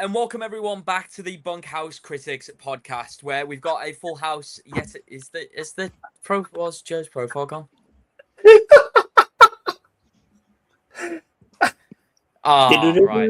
and welcome everyone back to the Bunkhouse Critics podcast, where we've got a full house. Yet is the was Joe's profile gone? Right.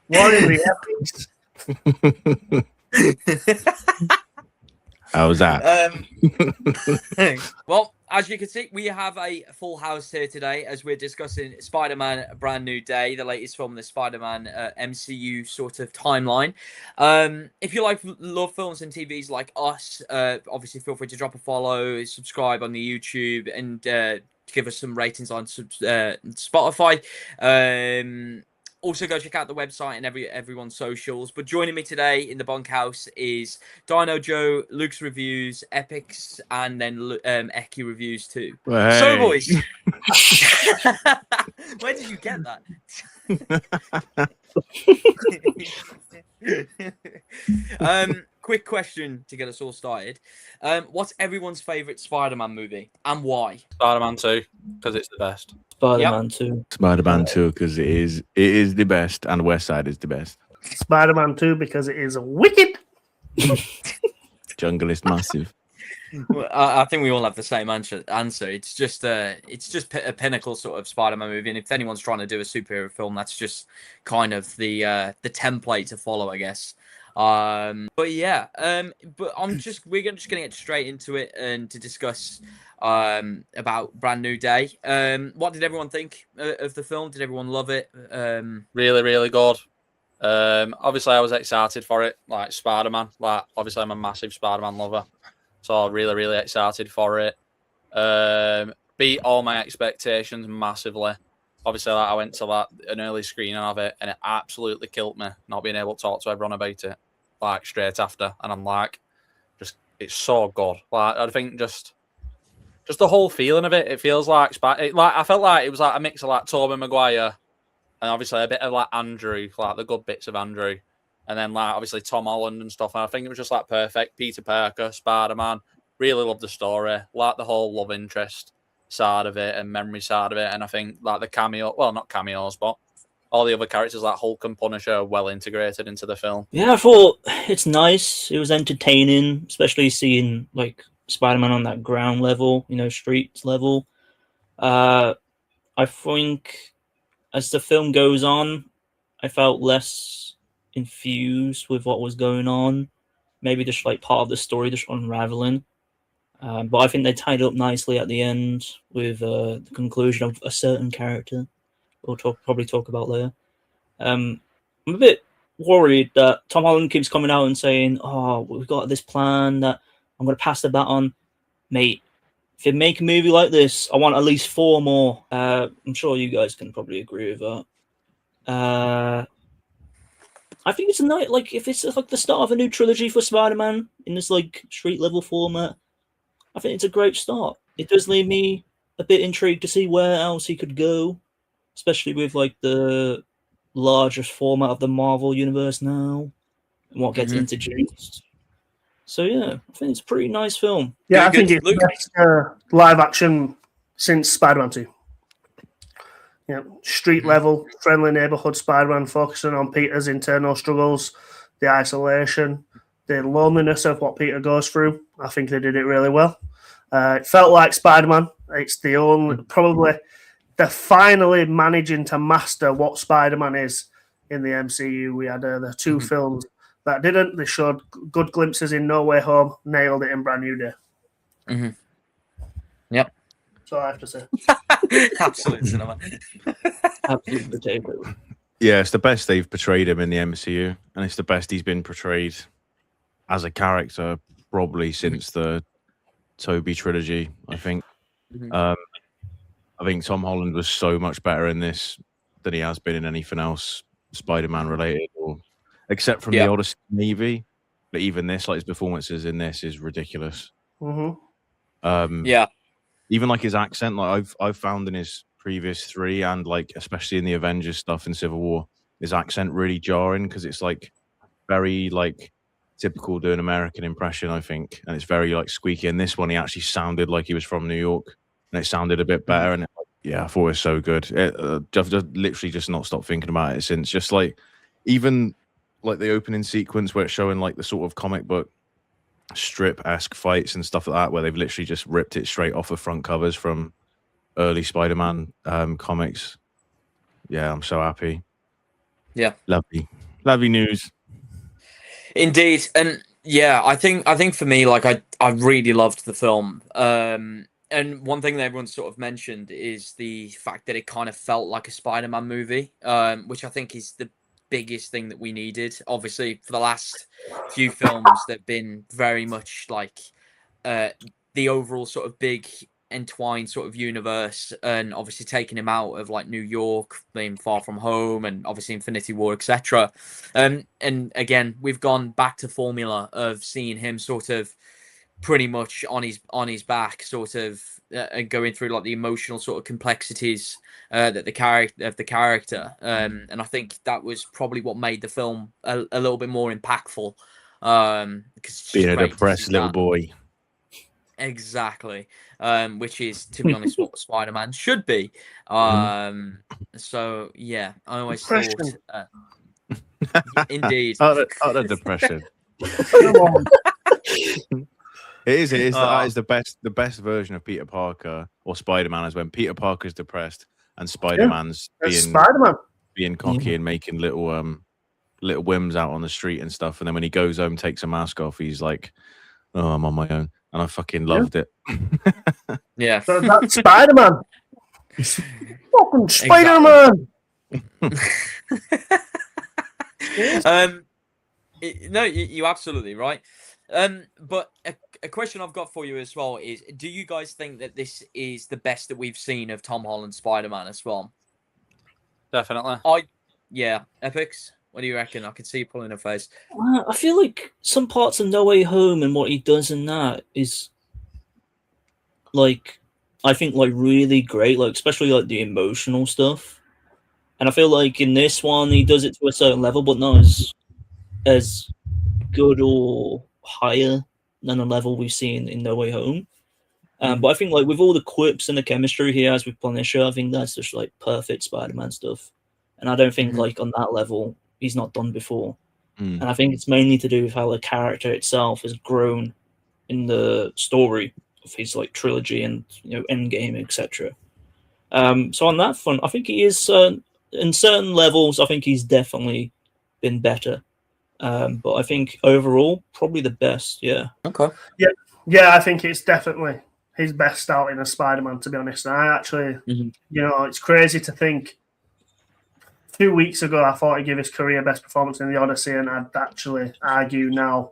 What in the Epicz? How's that? Well, as you can see, we have a full house here today as we're discussing Spider-Man: A Brand New Day, the latest film in the Spider-Man MCU sort of timeline. If you love films and TVs like us, obviously feel free to drop a follow, subscribe on the YouTube, and give us some ratings on Spotify. Also, go check out the website and everyone's socials. But joining me today in the bunkhouse is Dino Joe, Luke's Reviews, Epicz, and then Eccy Reviews too. Well, hey. So, boys, where did you get that? Quick question to get us all started. What's everyone's favourite Spider-Man movie and why? Spider-Man 2, because it's the best. Spider-Man 2. Spider-Man 2, because it is the best, and West Side is the best. Spider-Man 2 because it is wicked. Jungle is massive. Well, I think we all have the same answer. It's just a pinnacle sort of Spider-Man movie, and if anyone's trying to do a superhero film, that's just kind of the template to follow, I guess. But yeah, but we're just gonna get straight into it and to discuss about Brand New Day. What did everyone think of the film? Did everyone love it? Really, really good. Obviously, I was excited for it. Like Spider-Man. Like obviously, I'm a massive Spider-Man lover, so really, really excited for it. Beat all my expectations massively. Obviously, I went to an early screening of it, and it absolutely killed me not being able to talk to everyone about it like straight after. And I'm like, it's so good. Like I think just the whole feeling of it. It feels like I felt like it was like a mix of like Tobey Maguire and obviously a bit of like Andrew, like the good bits of Andrew, and then like obviously Tom Holland and stuff. And I think it was just like perfect. Peter Parker, Spider-Man. Really loved the story. Like the whole love interest side of it and memory side of it, and I think like the cameo, well, not cameos, but all the other characters like Hulk and Punisher are well integrated into the film. Yeah, I thought it's nice. It was entertaining, especially seeing like Spider-Man on that ground level, street level. I think as the film goes on, I felt less infused with what was going on. Maybe just like part of the story just unraveling. But I think they tied up nicely at the end with the conclusion of a certain character we'll probably talk about later. I'm a bit worried that Tom Holland keeps coming out and saying, oh, we've got this plan that I'm going to pass the baton. Mate, if you make a movie like this, I want at least 4 more. I'm sure you guys can probably agree with that. I think it's if it's like the start of a new trilogy for Spider-Man in this like street level format, I think it's a great start. It does leave me a bit intrigued to see where else he could go, especially with like the largest format of the Marvel universe now and what gets introduced. So yeah, I think it's a pretty nice film. Yeah, I think it's the best live action since Spider-Man 2. Yeah, street level, friendly neighborhood Spider-Man focusing on Peter's internal struggles, the isolation, the loneliness of what Peter goes through. I think they did it really well. It felt like Spider-Man. It's the only, probably, they're finally managing to master what Spider-Man is in the MCU. We had the 2 films that didn't. They showed good glimpses in No Way Home, nailed it in Brand New Day. Yep. That's all I have to say. Absolute cinema. Absolute potato. Yeah, it's the best they've portrayed him in the MCU, and it's the best he's been portrayed as a character probably since the Tobey trilogy, I think. I think Tom Holland was so much better in this than he has been in anything else Spider-Man related, except from the Odyssey movie. But even this, like his performances in this, is ridiculous. Yeah. even like his accent, like I've found in his previous 3 and like especially in the Avengers stuff in Civil War, his accent really jarring because it's like very like typical doing American impression, I think, and it's very like squeaky. And this one, he actually sounded like he was from New York, and it sounded a bit better. And yeah, I thought it was so good. I've just literally just not stopped thinking about it since. Just like even like the opening sequence where it's showing like the sort of comic book strip-esque fights and stuff like that, where they've literally just ripped it straight off the front covers from early Spider-Man comics. Yeah, I'm so happy. Yeah, lovely news. Indeed, and yeah, I think for me, like I really loved the film. And one thing that everyone sort of mentioned is the fact that it kind of felt like a Spider-Man movie, which I think is the biggest thing that we needed. Obviously, for the last few films, they've been very much like the overall sort of big entwined sort of universe, and obviously taking him out of like New York, being Far From Home, and obviously Infinity War, etc. And again, we've gone back to formula of seeing him sort of pretty much on his back, sort of going through like the emotional sort of complexities that the character, and I think that was probably what made the film a little bit more impactful. Because Being a depressed little boy. Exactly, which is, to be honest, what Spider-Man should be. So yeah, I always thought, indeed, utter depression. It is. That is the best version of Peter Parker or Spider-Man is when Peter Parker's depressed and Spider-Man's being cocky and making little whims out on the street and stuff. And then when he goes home, takes a mask off, he's like, "Oh, I'm on my own." And I fucking loved it. Yeah. So that's Spider-Man. Fucking Spider-Man. No, you're absolutely right. But a question I've got for you as well is, do you guys think that this is the best that we've seen of Tom Holland Spider-Man as well? Definitely. Yeah, Epicz, what do you reckon? I can see you pulling a face. I feel like some parts of No Way Home and what he does in that is, like, I think, like, really great, like, especially, like, the emotional stuff. And I feel like in this one, he does it to a certain level, but not as good or higher than the level we've seen in No Way Home. But I think, like, with all the quips and the chemistry he has with Punisher, I think that's just, like, perfect Spider-Man stuff. And I don't think, like, on that level, he's not done before. And I think it's mainly to do with how the character itself has grown in the story of his, like, trilogy and, you know, Endgame, etc. So on that front, I think he is, in certain levels, I think he's definitely been better. But I think overall, probably the best, yeah. Okay. Yeah, I think it's definitely his best outing as Spider-Man, to be honest. And I actually, you know, it's crazy to think 2 weeks ago I thought he'd give his career best performance in The Odyssey, and I'd actually argue now,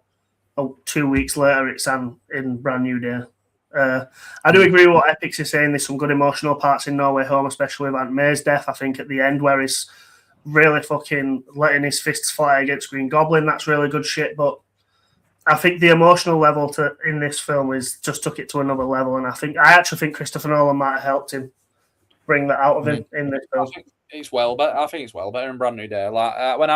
2 weeks later, it's in Brand New Day. I do agree with what Epicz is saying. There's some good emotional parts in No Way Home, especially with Aunt May's death, I think, at the end, where he's really fucking letting his fists fly against Green Goblin. That's really good shit, but I think the emotional level in this film is just took it to another level, and I actually think Christopher Nolan might have helped him bring that out of him in this film. I think it's well better in Brand New Day. Like when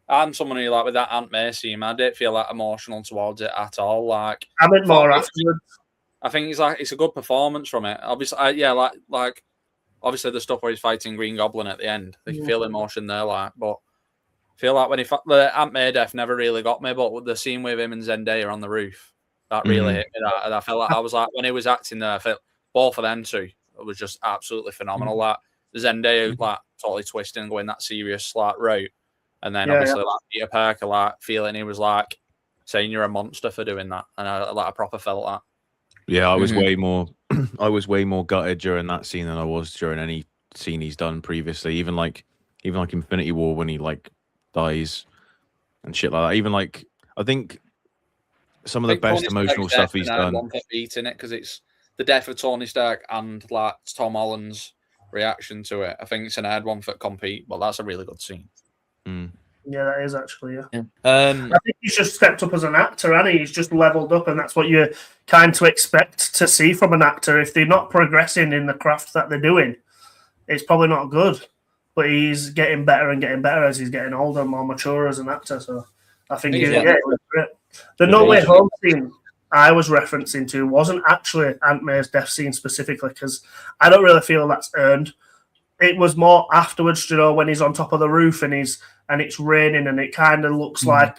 I'm someone who, like, with that Aunt May scene, I didn't feel like emotional towards it at all. Like, I meant more afterwards. I think it's a good performance from it. Obviously, like obviously the stuff where he's fighting Green Goblin at the end, you can feel emotion there. Like, but I feel like when the Aunt May death never really got me, but the scene with him and Zendaya on the roof, that really hit me. And I felt like I was like, when he was acting there, I felt both of them two, it was just absolutely phenomenal. Like Zendaya, like totally twisting and going that serious like route, and then obviously like Peter Parker, like feeling he was like saying you're a monster for doing that, and I proper felt that. Yeah, I was way more gutted during that scene than I was during any scene he's done previously. Even like Infinity War when he like dies and shit like that. Even like I think some of the best emotional stuff he's done. One for beating it because it's the death of Tony Stark and like Tom Holland's reaction to it. I think it's an hard one for compete, but that's a really good scene. Yeah, that is actually, yeah. I think he's just stepped up as an actor, and he's just leveled up, and that's what you kind to expect to see from an actor. If they're not progressing in the craft that they're doing, it's probably not good. But he's getting better and getting better as he's getting older and more mature as an actor. So I think, it was great. The No Way Home scene I was referencing to wasn't actually Aunt May's death scene specifically, because I don't really feel that's earned. It was more afterwards, when he's on top of the roof and it's raining and it kind of looks like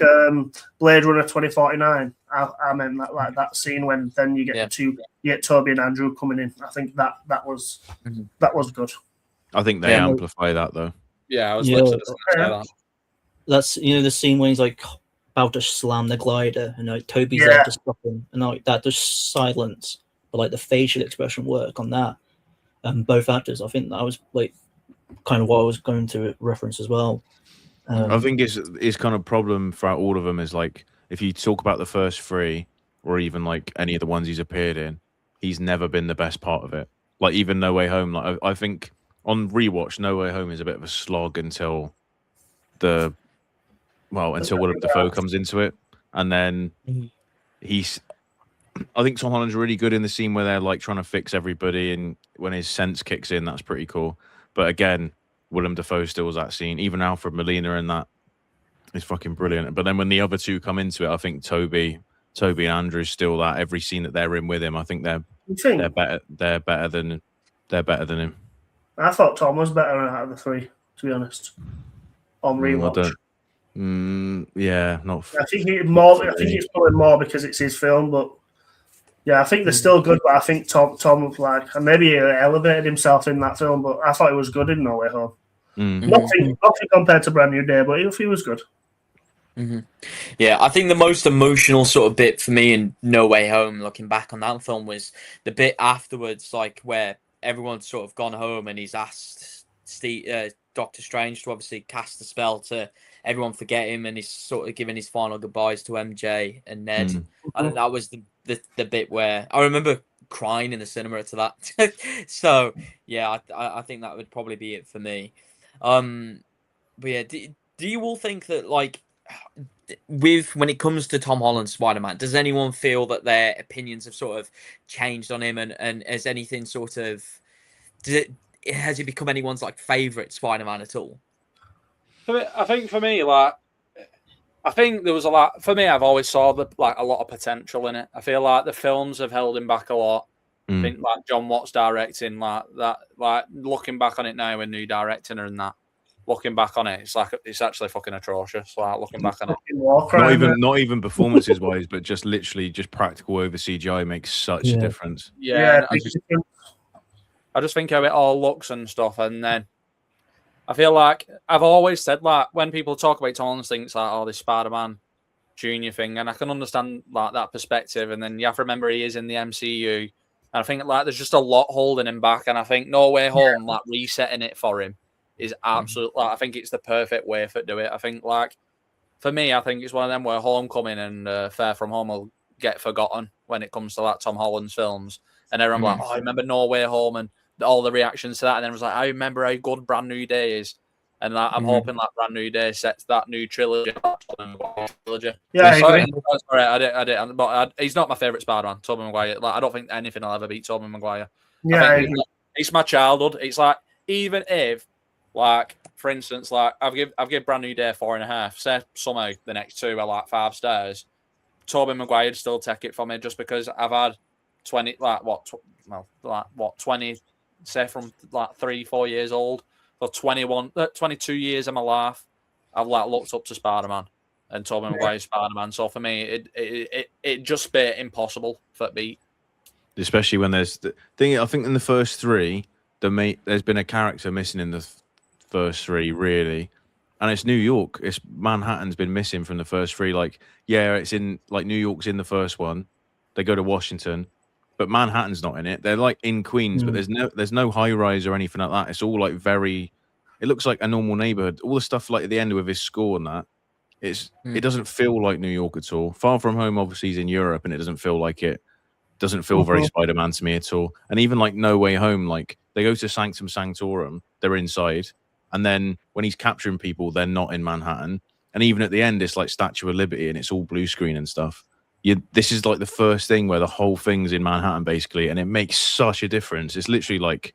Blade Runner 2049. I meant that scene when then you get you get Toby and Andrew coming in. I think that was good. I think they amplify that though. Yeah, I was literally just going to say that. That's the scene when he's like about to slam the glider and like Toby's there to stop him, and like that just silence, but like the facial expression work on that. Both actors, I think that was like kind of what I was going to reference as well. I think his kind of problem throughout all of them is like if you talk about the first three or even like any of the ones he's appeared in, he's never been the best part of it. Like even No Way Home, like I think on rewatch, No Way Home is a bit of a slog until Willem Dafoe comes into it, and then I think Tom Holland's really good in the scene where they're like trying to fix everybody, and when his sense kicks in, that's pretty cool. But again, Willem Dafoe steals that scene. Even Alfred Molina in that is fucking brilliant. But then when the other two come into it, I think Toby and Andrew steal that every scene that they're in with him. I think they're better. They're better than him. I thought Tom was better out of the three, to be honest. On rewatch. I think it's probably more because it's his film, but. Yeah, I think they're still good, but I think Tom like maybe he elevated himself in that film, but I thought he was good in No Way Home. Nothing compared to Brand New Day, but he was good. Yeah, I think the most emotional sort of bit for me in No Way Home, looking back on that film, was the bit afterwards, like where everyone's sort of gone home and he's asked Doctor Strange to obviously cast the spell to everyone forget him, and he's sort of giving his final goodbyes to MJ and Ned. And that was the bit where I remember crying in the cinema to that. So yeah, I think that would probably be it for me. But yeah, do you all think that like when it comes to Tom Holland's Spider-Man, does anyone feel that their opinions have sort of changed on him, and has anything sort of has it become anyone's like favorite Spider-Man at all? I think for me, like. I think there was a lot for me. I've always saw a lot of potential in it. I feel like the films have held him back a lot. I think like John Watts directing like that, like looking back on it now when new directing and that, looking back on it, it's actually fucking atrocious. Like looking back on it, not even performances wise, but just literally just practical over CGI makes such a difference. Yeah, I just think how it all looks and stuff, and then. I feel like I've always said like when people talk about Tom Holland, things like this Spider-Man Junior thing, and I can understand like that perspective. And then you have to remember he is in the MCU, and I think like there's just a lot holding him back. And I think No Way Home, like resetting it for him, is absolutely. Like, I think it's the perfect way to do it. I think like for me, I think it's one of them where Homecoming and Far From Home will get forgotten when it comes to like Tom Holland's films, and everyone like, I remember No Way Home and. All the reactions to that, and then it was like, I remember how good Brand New Day is, and like, I'm hoping that Brand New Day sets that new trilogy. Yeah, I agree. Sorry, I did, but he's not my favorite Spider-Man, Tobey Maguire. Like, I don't think anything will ever beat Tobey Maguire. Yeah, I agree. It's my childhood. It's like even if, like, for instance, like I've give Brand New Day 4.5. Say somehow the next two are like 5 stars. Tobey Maguire'd still take it from me just because I've had 20, like what 20. Say from like 3-4 years old, for 22 years of my life, I've like looked up to Spider-Man and Tobey Maguire's Spider-Man. So for me, it just be impossible for it beat. Especially when there's the thing. I think in the first 3, there's been a character missing in the first 3, really, and it's New York. It's Manhattan's been missing from the first 3. Like, yeah, it's in like New York's in the first one. They go to Washington. But Manhattan's not in it. They're like in Queens, but there's no high rise or anything like that. It's all like it looks like a normal neighborhood. All the stuff like at the end with his school and that, it doesn't feel like New York at all. Far From Home obviously is in Europe, and it doesn't feel like it. Doesn't feel very Spider-Man to me at all. And even like No Way Home, like they go to Sanctum Sanctorum, they're inside, and then when he's capturing people, they're not in Manhattan. And even at the end, it's like Statue of Liberty, and it's all blue screen and stuff. This is like the first thing where the whole thing's in Manhattan, basically, and it makes such a difference. It's literally like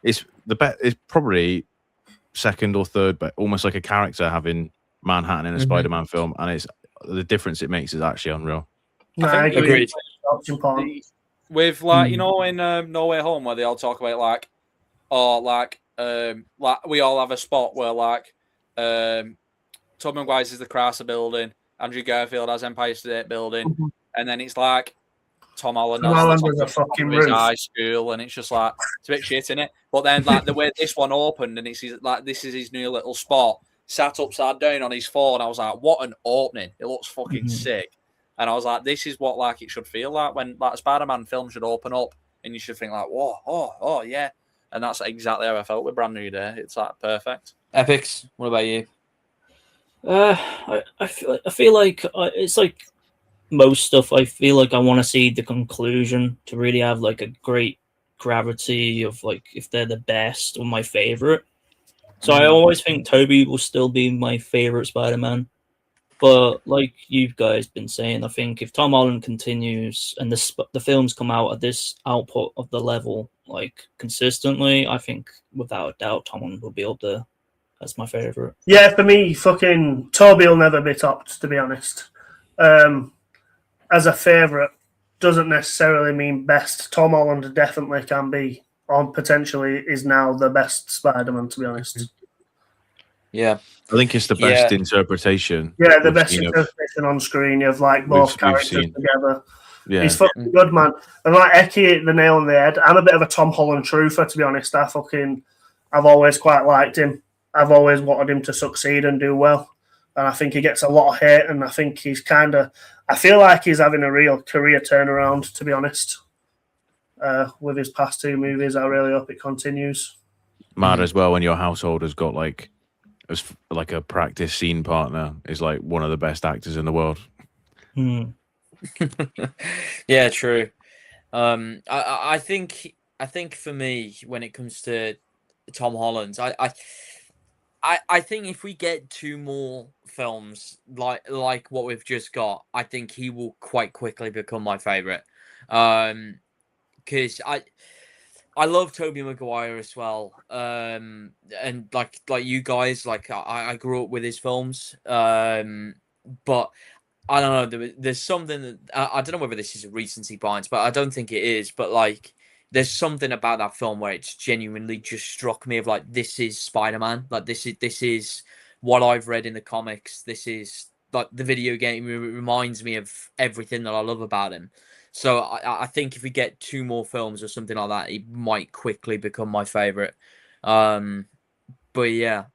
it's probably second or third, but almost like a character having Manhattan in a Spider-Man film, and it's the difference it makes is actually unreal. No, I think agreed. That's important. With like in No Way Home, where they all talk about like we all have a spot where like Tobey Maguire's is the Chrysler Building, Andrew Garfield has Empire State Building, and then it's like Tom Holland has the top of his high school, and it's just like it's a bit shit in it. But then like the way this one opened, and it's like this is his new little spot, sat upside down on his phone. I was like, what an opening! It looks fucking sick. And I was like, this is what like it should feel like when like a Spider-Man film should open up, and you should think like, whoa, oh yeah. And that's exactly how I felt with Brand New Day. It's like perfect. Epicz, what about you? I feel like it's like most stuff. I feel like I want to see the conclusion to really have like a great gravity of like if they're the best or my favorite. So I always think Toby will still be my favorite Spider-Man. But like you guys been saying, I think if Tom Holland continues and the films come out at this output of the level like consistently, I think without a doubt Tom Holland will be up there. That's my favorite. Yeah, for me, fucking Toby will never be topped, to be honest. As a favorite, doesn't necessarily mean best. Tom Holland definitely can be, or potentially is now the best Spider-Man, to be honest. Yeah. I think it's the best interpretation. Yeah, the best interpretation on screen of like both characters together. Yeah. He's fucking good, man. And like Eccy hit the nail on the head. I'm a bit of a Tom Holland truther, to be honest. I've always quite liked him. I've always wanted him to succeed and do well. And I think he gets a lot of hate, and I think I feel like he's having a real career turnaround, to be honest. With his past two movies, I really hope it continues. Mad as well when your household has got like a practice scene partner is like one of the best actors in the world. Yeah, true. I think for me, when it comes to Tom Holland, I think if we get two more films like what we've just got, I think he will quite quickly become my favorite. Because I love Tobey Maguire as well. And like you guys, like I grew up with his films. But I don't know. There's something that I don't know whether this is a recency bias, but I don't think it is. But like, there's something about that film where it's genuinely just struck me of like, this is Spider-Man. Like this is what I've read in the comics. This is like the video game. It reminds me of everything that I love about him. So I think if we get two more films or something like that, he might quickly become my favorite. But yeah.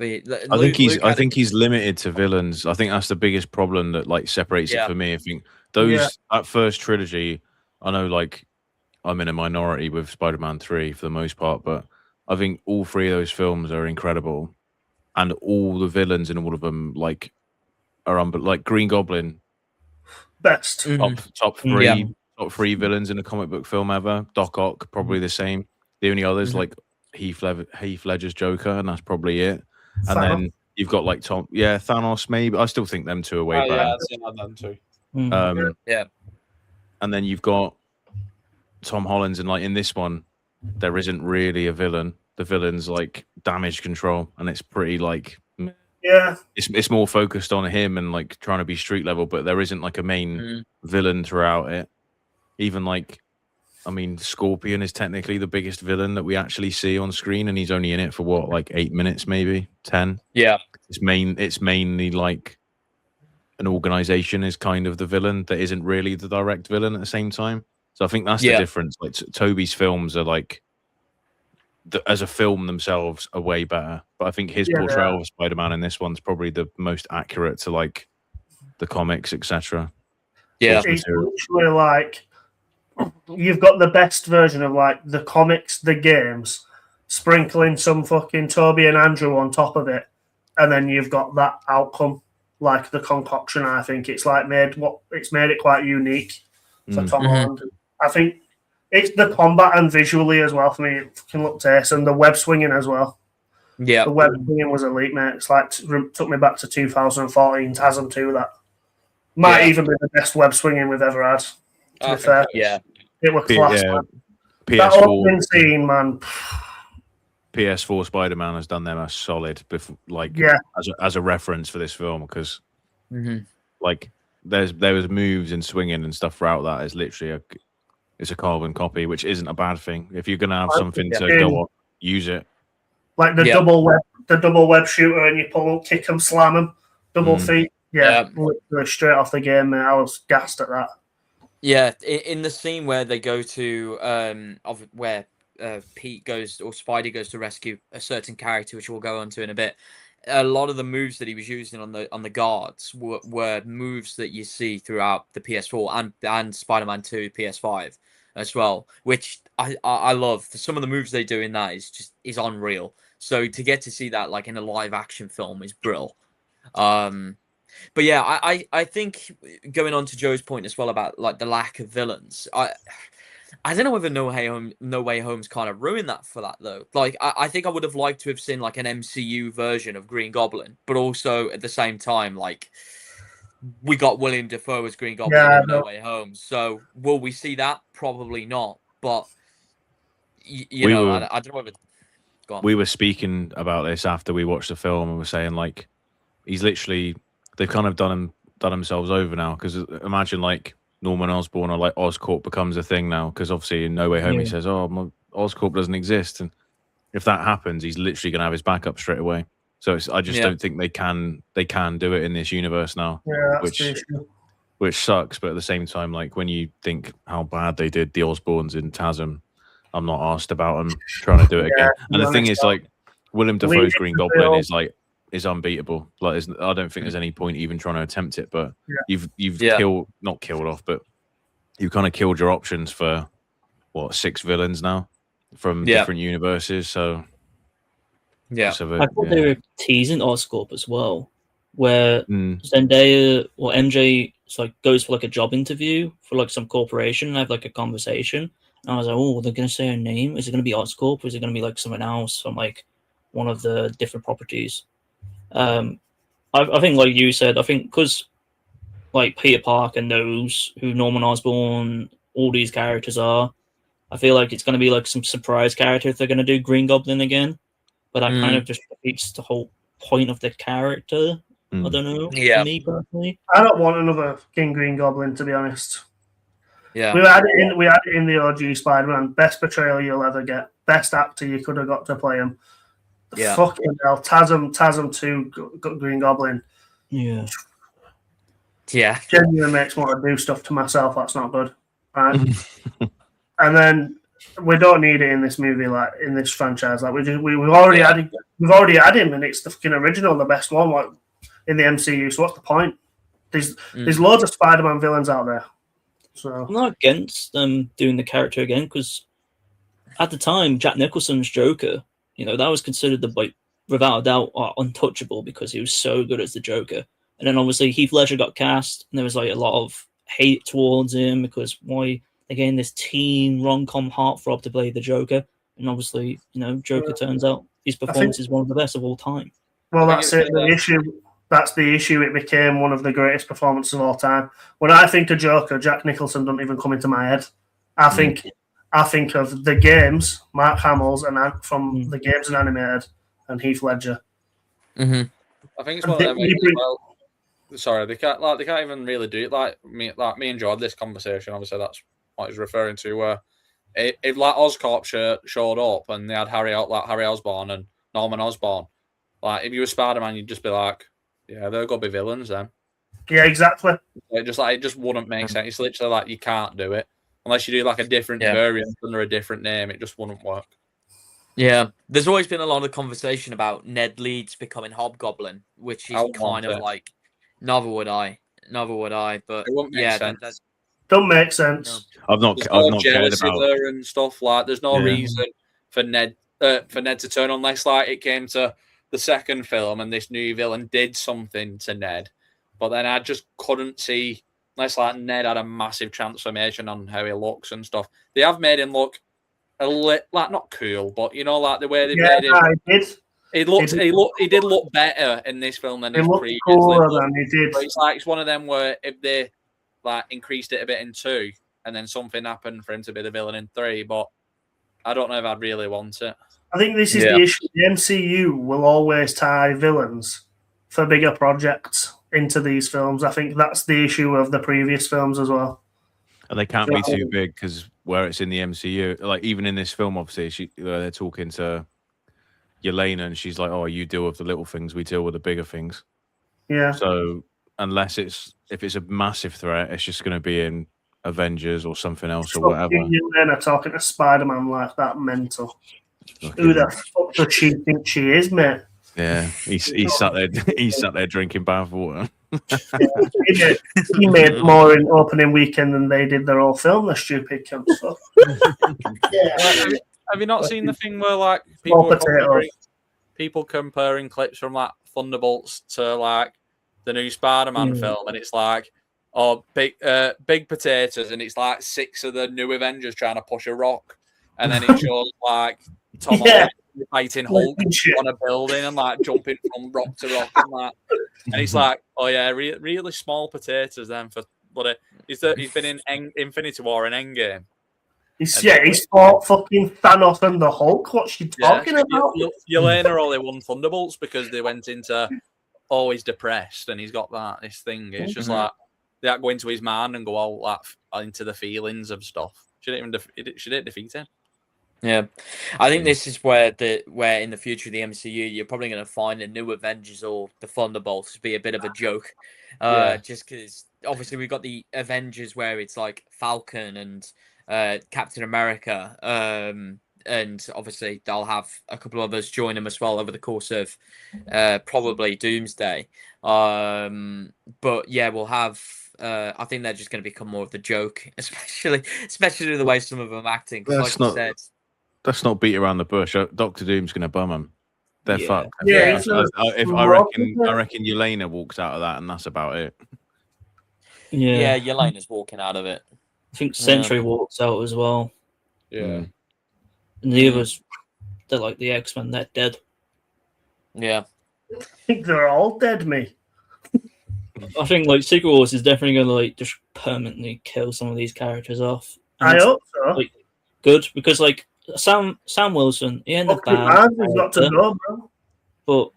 I think he's limited to villains. I think that's the biggest problem that like separates it for me. I think that first trilogy, I know like I'm in a minority with Spider-Man 3 for the most part, but I think all three of those films are incredible, and all the villains in all of them like are like Green Goblin, best top three villains in a comic book film ever. Doc Ock probably the same. The only others like Heath Ledger's Joker, and that's probably it. And then you've got like Thanos maybe. I still think them two are way better. Yeah, I've seen them too. Yeah. And then you've got Tom Holland's, and like in this one, there isn't really a villain. The villain's like damage control, and it's pretty like it's more focused on him and like trying to be street level, but there isn't like a main villain throughout it. Even like, I mean, Scorpion is technically the biggest villain that we actually see on screen, and he's only in it for what, like 8 minutes, maybe 10. Yeah, it's mainly like an organization is kind of the villain that isn't really the direct villain at the same time. So I think that's the difference. Like Toby's films are like, as a film themselves, are way better. But I think his portrayal of Spider-Man in this one's probably the most accurate to like the comics, etc. Yeah, it's literally like you've got the best version of like the comics, the games, sprinkling some fucking Toby and Andrew on top of it, and then you've got that outcome, like the concoction. I think it's like made it quite unique for Tom Holland. I think it's the combat and visually as well for me. It can look tasty, and the web swinging as well. Yeah. The web swinging was elite, mate. It's like took me back to 2014 TASM 2. That might even be the best web swinging we've ever had. To be fair, it was class. Yeah, That opening scene, man. PS4 Spider-Man has done them a solid, as a reference for this film, because like there was moves and swinging and stuff throughout that is literally it's a carbon copy, which isn't a bad thing. If you're gonna have something to go on, use it. Like the double web shooter, and you pull up, kick them, slam them, double feet. Literally straight off the game, man. I was gassed at that. Yeah, in the scene where they go to where Pete goes or Spidey goes to rescue a certain character, which we'll go on to in a bit. A lot of the moves that he was using on the guards were moves that you see throughout the PS4 and Spider-Man 2 PS5 as well, which I love. Some of the moves they do in that is unreal. So to get to see that like in a live action film is brilliant. But yeah, I think going on to Joe's point as well about like the lack of villains, I don't know whether No Way Home's kind of ruined that for that though. Like I think I would have liked to have seen like an MCU version of Green Goblin, but also at the same time like we got William Dafoe as Green Goblin in No Way Home. So will we see that? Probably not. But I don't know whether. Go on. We were speaking about this after we watched the film, and we're saying like they've kind of done themselves over now, because imagine like Norman Osborn or like Oscorp becomes a thing now, because obviously in No Way Home he says, "Oh, Oscorp doesn't exist," and if that happens, he's literally going to have his backup straight away. So I just don't think they can do it in this universe now, which sucks. But at the same time, like when you think how bad they did the Osborns in TASM, I'm not asked about them trying to do it again. And the thing is, like Willem Dafoe's Green Goblin is unbeatable. Like I don't think there's any point even trying to attempt it. But you've not killed off, but you've kind of killed your options for 6 villains now from different universes. So I thought they were teasing Oscorp as well, where Zendaya or MJ goes for like a job interview for like some corporation and have like a conversation. And I was like, oh, they're gonna say her name. Is it gonna be Oscorp, or is it gonna be like someone else from like one of the different properties? I think, like you said, I think because like Peter Parker knows who Norman Osborn, all these characters are. I feel like it's going to be like some surprise character if they're going to do Green Goblin again. But that kind of just defeats the whole point of the character. I don't know. For me personally, I don't want another King Green Goblin, to be honest. Yeah, we had it in the OG Spider-Man. Best portrayal you'll ever get. Best actor you could have got to play him. Fucking hell, TASM 2 Green Goblin. Yeah. Genuinely makes me want to do stuff to myself. That's not good. Right? And then we don't need it in this movie, like in this franchise. Like we've already had him, and it's the fucking original, the best one, like in the MCU. So what's the point? There's loads of Spider-Man villains out there. So I'm not against them doing the character again, because at the time, Jack Nicholson's Joker, that was considered without a doubt untouchable, because he was so good as the Joker. And then obviously Heath Ledger got cast, and there was like a lot of hate towards him because why again this teen rom-com heartthrob to play the Joker, and obviously Joker turns out his performance is one of the best of all time. Well, that's it. That's the issue. It became one of the greatest performances of all time. When I think of Joker, Jack Nicholson doesn't even come into my head. I think of the games, Mark Hamill's, and from the games and animated, and Heath Ledger. I think it's one of them. Sorry, they can't even really do it. Like me enjoyed this conversation. Obviously, that's what he's referring to. Where if like Oscorp showed up and they had Harry Osborn and Norman Osborn, like if you were Spider-Man, you'd just be like, yeah, they're gonna be villains then. Yeah, exactly. It just wouldn't make sense. It's literally like you can't do it unless you do like a different variant under a different name. It just wouldn't work. Yeah, there's always been a lot of conversation about Ned Leeds becoming Hobgoblin, which is kind of like, neither would I, but it wouldn't make sense. Don't make sense. No. I've not cared about there and stuff like. There's no reason for Ned to turn unless like it came to the second film and this new villain did something to Ned, but then I just couldn't see unless like Ned had a massive transformation on how he looks and stuff. They have made him look a little like not cool, but like the way they made him. He did look better in this film than He his looked previously. cooler than he did. But it's one of them where if they like increased it a bit in 2, and then something happened for him to be the villain in 3, but I don't know if I'd really want it. I think this is the issue. The MCU will always tie villains for bigger projects into these films. I think that's the issue of the previous films as well. And they can't be too big because where it's in the MCU, like even in this film, obviously, they're talking to Yelena and she's like, "Oh, you deal with the little things, we deal with the bigger things." Yeah. So unless if it's a massive threat, it's just going to be in Avengers or something else or whatever. Yelena talking to Spider-Man like that, mental. Who the fuck does she think she is, mate? Yeah, he's sat there. He's sat there drinking bathwater. He made more in opening weekend than they did their whole film. The stupid cunt stuff. Have you not seen the thing where like people comparing clips from like Thunderbolts to like the new Spider-Man film, and it's like, oh, big potatoes, and it's like 6 of the new Avengers trying to push a rock, and then it shows like Tom Holland fighting Hulk on a building and like jumping from rock to rock and that, and it's like, oh yeah, really small potatoes then for what he's been in Infinity War and Endgame. He's fought fucking Thanos and the Hulk. What's she talking about? Yelena only won Thunderbolts because they went into always depressed, and he's got this thing. It's just like they have to go into his mind and go all like into the feelings of stuff. She didn't defeat him. Yeah, I think this is where in the future of the MCU you're probably going to find the new Avengers or the Thunderbolts to be a bit of a joke, just because obviously we've got the Avengers where it's like Falcon and Captain America, and obviously they'll have a couple of others join them as well over the course of probably Doomsday. But yeah, we'll have. I think they're just going to become more of the joke, especially the way some of them are acting. Let's not beat around the bush. Doctor Doom's going to bum them. They're fucked. Yeah, I reckon Yelena walks out of that, and that's about it. Yeah, Yelena's walking out of it. I think Sentry walks out as well. Yeah. And the others, they're like the X-Men, they're dead. Yeah. I think they're all dead, me. I think like Secret Wars is definitely going to like just permanently kill some of these characters off. And I hope so. Like, good, because like Sam Wilson, he ended bad. He's got to go, bro. But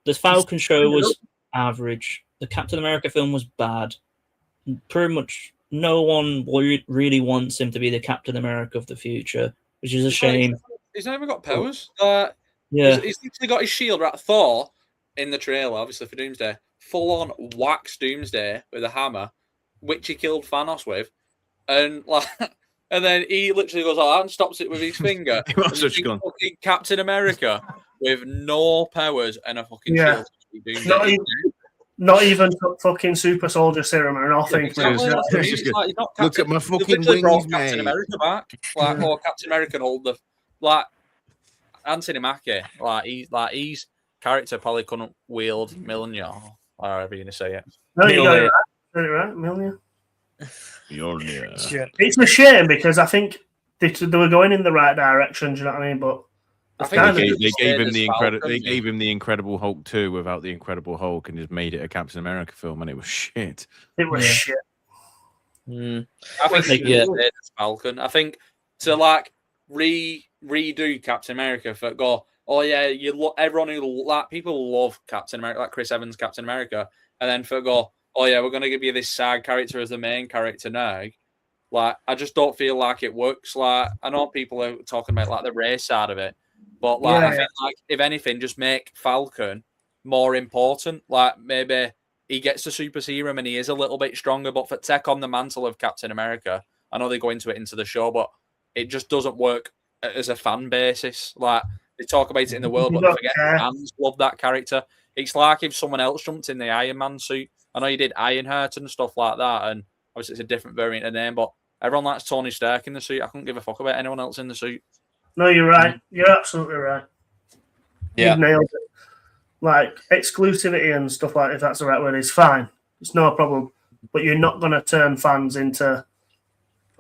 the Falcon show was average. The Captain America film was bad. Pretty much no one really wants him to be the Captain America of the future, which is a shame. He's not even got powers. Yeah. He's literally got his shield, right? Thor in the trailer, obviously for Doomsday, full on wax Doomsday with a hammer, which he killed Thanos with, and like, and then he literally goes out and stops it with his finger. He must have gone. Fucking Captain America with no powers and a fucking shield. Not even fucking super soldier serum or nothing. Look at my fucking wings, mate. Captain America back, or Captain America can hold the Anthony Mackie. He's character probably couldn't wield Mjolnir, or however you're gonna say it. No, you got it right. Mjolnir. Mjolnir. It's a shame because I think they were going in the right direction. Do you know what I mean? But I think they gave him the Incredible Hulk 2 without the Incredible Hulk and just made it a Captain America film, and it was shit. It was shit. I think they did Falcon. I think to like redo Captain America for go. Oh yeah, everyone who people love Captain America, like Chris Evans, Captain America, and then for go. Oh yeah, we're gonna give you this side character as the main character now. Like I just don't feel like it works. Like I know people are talking about like the race side of it. But I think like if anything, just make Falcon more important. Like maybe he gets the super serum and he is a little bit stronger. But for take on the mantle of Captain America, I know they go into the show, but it just doesn't work as a fan basis. Like they talk about it in the world, but they forget fans love that character. It's like if someone else jumped in the Iron Man suit. I know you did Ironheart and stuff like that, and obviously it's a different variant of name, but everyone likes Tony Stark in the suit. I couldn't give a fuck about anyone else in the suit. No, you're right. You're absolutely right. Yeah. You've nailed it. Like, exclusivity and stuff like that, if that's the right word, is fine. It's no problem. But you're not going to turn fans into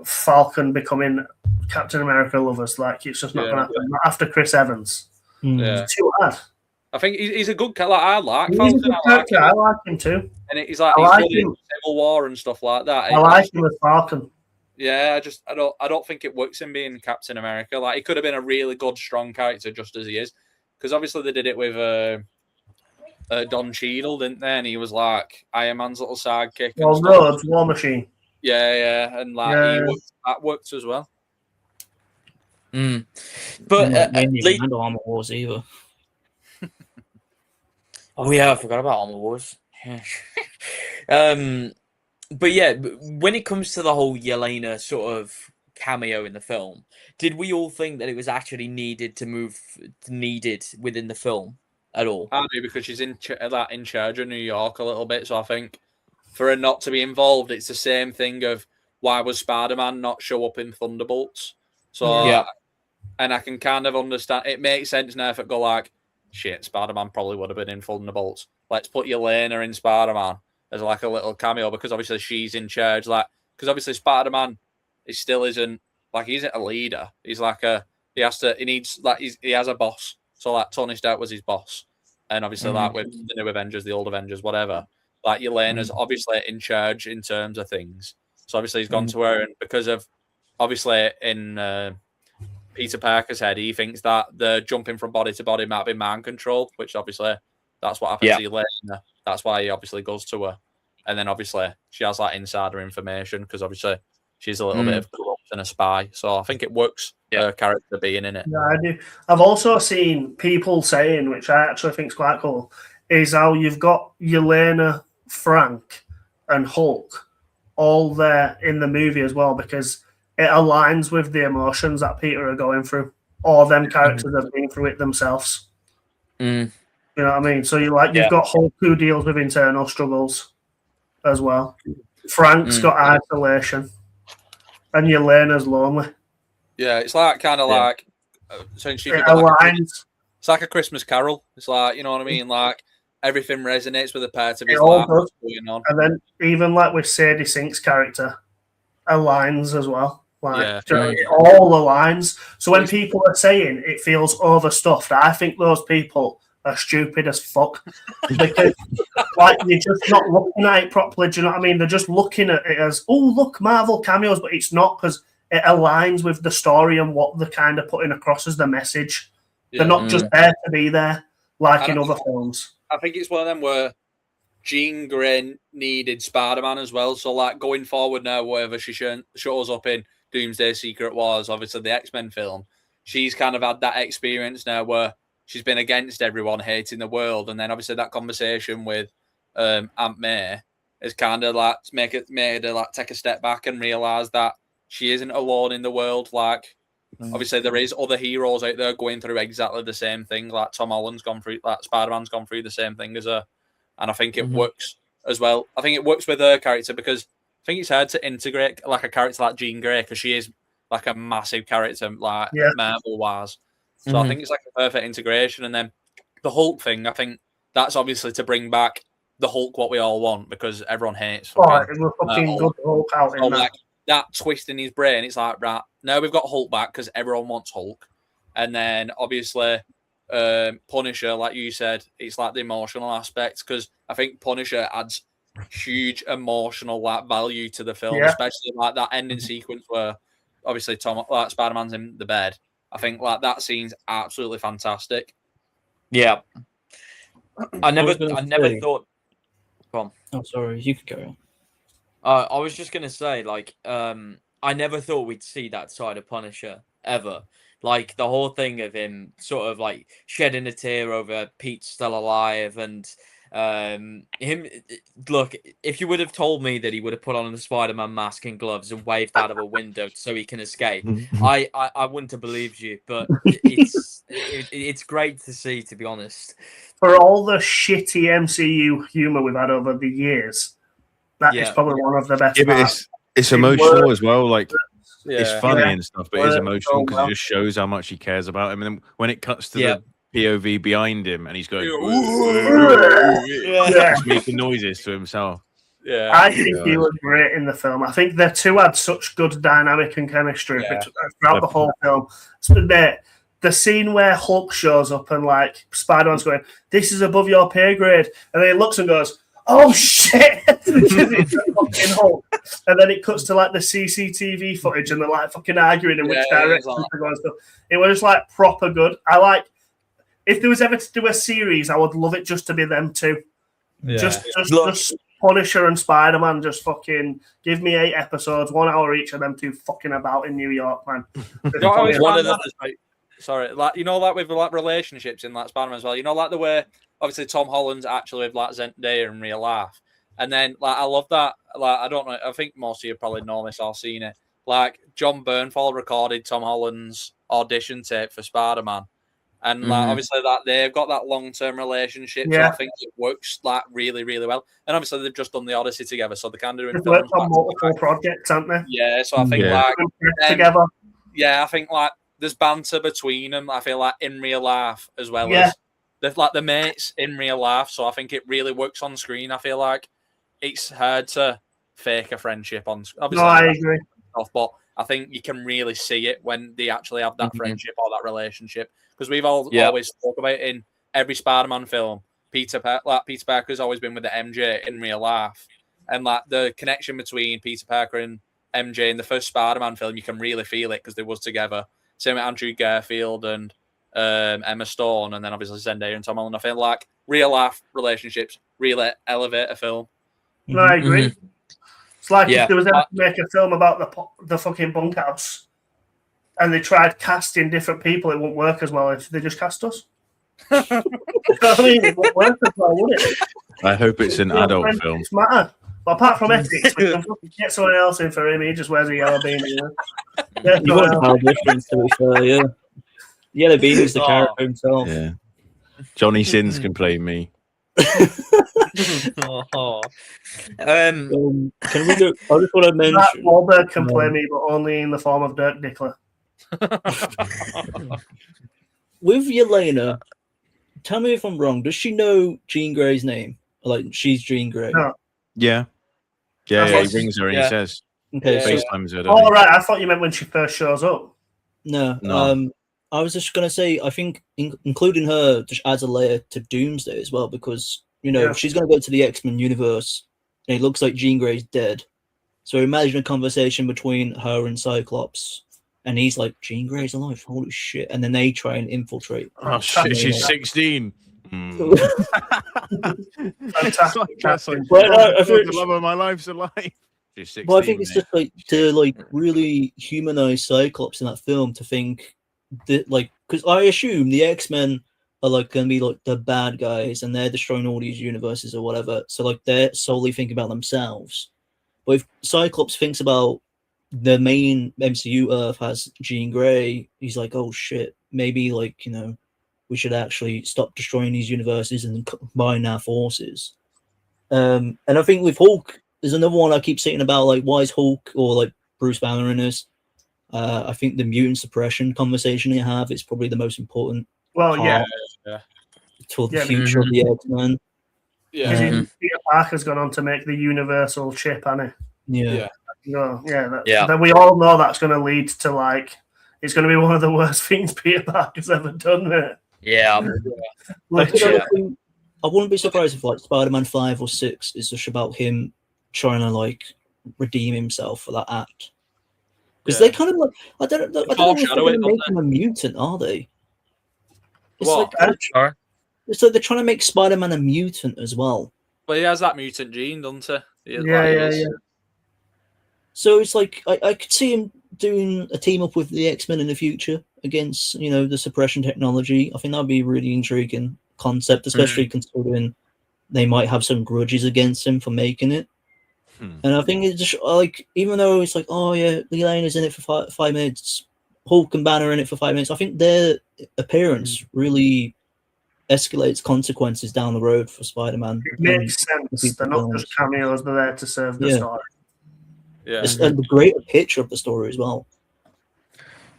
Falcon becoming Captain America lovers. Like, it's just not going to happen. Not after Chris Evans. Yeah. It's too hard. I think he's a good character. Like, I like He's a Falcon. good character. I like him too. And he's like I he's like good in him. Civil War and stuff like that. I like him with Falcon. Yeah, I don't think it works in being Captain America. Like, he could have been a really good, strong character just as he is. Because obviously they did it with Don Cheadle, didn't they? And he was like Iron Man's little sidekick. Well, Rhodes, War Machine. Yeah, and like that worked as well. But they didn't handle Armor Wars either. Oh yeah, I forgot about Armor Wars. But yeah, when it comes to the whole Yelena sort of cameo in the film, did we all think that it was actually needed within the film at all? I do, because she's in charge of New York a little bit. So I think for her not to be involved, it's the same thing of why was Spider-Man not show up in Thunderbolts? So yeah, and I can kind of understand. It makes sense now if it go like, shit, Spider-Man probably would have been in Thunderbolts. Let's put Yelena in Spider-Man as like a little cameo, because obviously she's in charge. Like, because obviously Spider-Man he's a leader. He's like he has a boss. So like Tony Stark was his boss, and obviously like with the new Avengers, the old Avengers, whatever. Like Yelena's obviously in charge in terms of things. So obviously he's gone to her, and because of obviously in Peter Parker's head, he thinks that the jumping from body to body might be mind control, which obviously that's what happens to Yelena. That's why he obviously goes to her, and then obviously she has like insider information because obviously she's a little bit of corrupt and a spy. So I think it works. Her character being in it. Yeah, I do. I've also seen people saying, which I actually think is quite cool, is how you've got Yelena, Frank, and Hulk all there in the movie as well, because it aligns with the emotions that Peter are going through. All them characters have been through it themselves. You know what I mean? So you've got Hulk who deals with internal struggles as well. Frank's got isolation, and Yelena's lonely. Yeah, it's like kind of like essentially it aligns. It's like a Christmas Carol. It's like, you know what I mean? Like everything resonates with a part of his all life. does. Going on. And then even like with Sadie Sink's character, aligns as well. Like it all aligns. So when people are saying it feels overstuffed, I think those people are stupid as fuck, because like you're just not looking at it properly. Do you know what I mean? They're just looking at it as, oh look, Marvel cameos, but it's not, because it aligns with the story and what they're kind of putting across as the message. They're not just there to be there like in other films. I think it's one of them where Jean Grey needed Spider-Man as well. So like going forward now, whatever she shows up in Doomsday Secret Wars, obviously the X-Men film, she's kind of had that experience now where she's been against everyone, hating the world, and then obviously that conversation with Aunt May has kind of like made her like take a step back and realise that she isn't alone in the world. Like, obviously, there is other heroes out there going through exactly the same thing. Like Tom Holland's gone through, like Spider-Man's gone through the same thing as her, and I think it works as well. I think it works with her character because I think it's hard to integrate like a character like Jean Grey, because she is like a massive character, like Marvel-wise. So I think it's like a perfect integration. And then the Hulk thing, I think that's obviously to bring back the Hulk, what we all want, because everyone hates. We're fucking good Hulk out in that. Like, that twist in his brain, it's like, right, now we've got Hulk back because everyone wants Hulk. And then obviously Punisher, like you said, it's like the emotional aspect, because I think Punisher adds huge emotional like value to the film, especially like that ending sequence where obviously Spider-Man's in the bed. I think like that scene's absolutely fantastic. Yeah. I never thought. Go on. Oh, sorry, you could carry on. I was just gonna say, like, I never thought we'd see that side of Punisher ever. Like the whole thing of him sort of like shedding a tear over Pete's still alive, and him. Look, if you would have told me that he would have put on the Spider-Man mask and gloves and waved out of a window so he can escape, I wouldn't have believed you. But it's great to see, to be honest. For all the shitty MCU humor we've had over the years, that is probably one of the best. Yeah, but it's emotional as well. Like it's funny and stuff, but it's emotional because it just shows how much he cares about him. And then when it cuts to the POV behind him, and he's going, just making noises to himself. Yeah, I think he was great in the film. I think the two had such good dynamic and chemistry throughout the whole film. So the scene where Hulk shows up and like Spider-Man's going, "This is above your pay grade," and then he looks and goes, "Oh shit!" Because it's a fucking Hulk. And then it cuts to like the CCTV footage and they're like fucking arguing in which direction to go and stuff. It was just like proper good. I like if there was ever to do a series, I would love it just to be them two. Yeah. Just Punisher and Spider-Man, just fucking give me 8 episodes, 1 hour each of them two fucking about in New York, man. One of them, sorry, like like with like relationships in like Spider-Man as well. Like the way obviously Tom Holland's actually with like Zendaya in real life, and then like I love that. Like I don't know, I think most of you probably know this or seen it. Like John Bernthal recorded Tom Holland's audition tape for Spider-Man. And like obviously that they've got that long-term relationship, so I think it works like really, really well. And obviously they've just done the Odyssey together, so they're kind of doing films on multiple projects, aren't they? Yeah, so I think like together. Yeah, I think like there's banter between them. I feel like in real life as well as they're like the mates in real life. So I think it really works on screen. I feel like it's hard to fake a friendship on. Obviously, no, I agree. But I think you can really see it when they actually have that friendship or that relationship. Because we've always talked about it in every Spider-Man film. Peter Parker's always been with the MJ in real life. And like the connection between Peter Parker and MJ in the first Spider-Man film, you can really feel it because they was together. Same with Andrew Garfield and Emma Stone, and then obviously Zendaya and Tom Holland. I feel like real life relationships really elevate a film. No, I agree. It's like if there was ever to make a film about the fucking bunkhouse, and they tried casting different people, it wouldn't work as well if they just cast us. You know what I mean? It wouldn't work as well, would it? I hope it's an adult film. Matter. But apart from Epicz, we can get someone else in for him. He just wears a yellow beanie. You wouldn't tell difference, to be fair, yeah. Yellow beanie's the character himself. Yeah. Johnny Sins can play me. Can we go? I just want to mention Matt Wahlberg can play me, but only in the form of Dirk Dickler. With Yelena, tell me if I'm wrong. Does she know Jean Grey's name? Like she's Jean Grey? No. Yeah. Yeah, he rings her and he says. Okay, FaceTimes her. Oh, right. I thought you meant when she first shows up. No. I was just gonna say, I think including her just adds a layer to Doomsday as well, because she's gonna go to the X-Men universe, and it looks like Jean Grey's dead. So imagine a conversation between her and Cyclops, and he's like, "Jean Grey's alive, holy shit!" And then they try and infiltrate. Oh shit, she's 16. Fantastic. The love of my life's alive. She's 16. Well, I think it's just like to really humanize Cyclops in that film, to think that because I assume the X-Men are going to be the bad guys and they're destroying all these universes or whatever. So they're solely thinking about themselves. But if Cyclops thinks about the main MCU Earth has Jean Grey, he's like, oh shit, maybe we should actually stop destroying these universes and combine our forces. And I think with Hulk, there's another one I keep saying about why is Hulk or Bruce Banner in this? I think the mutant suppression conversation you have is probably the most important. Well, for the future of the X-Men. Yeah, Peter Parker's gone on to make the universal chip, hasn't he? Then we all know that's going to lead to it's going to be one of the worst things Peter Parker's ever done. Yeah. I wouldn't be surprised if Spider-Man 5 or 6 is just about him trying to redeem himself for that act. Because they kind of I don't know if they're going to make him a mutant, are they? It's they're trying to make Spider-Man a mutant as well. But he has that mutant gene, doesn't he? Yeah. So it's I could see him doing a team up with the X-Men in the future against the suppression technology. I think that'd be a really intriguing concept, especially considering they might have some grudges against him for making it. And I think it's just even though it's oh yeah, Elaine is in it for 5 minutes, Hulk and Banner in it for 5 minutes, I think their appearance really escalates consequences down the road for Spider-Man. It makes sense. They're not just cameos; they're there to serve the story. Yeah, and the greater picture of the story as well.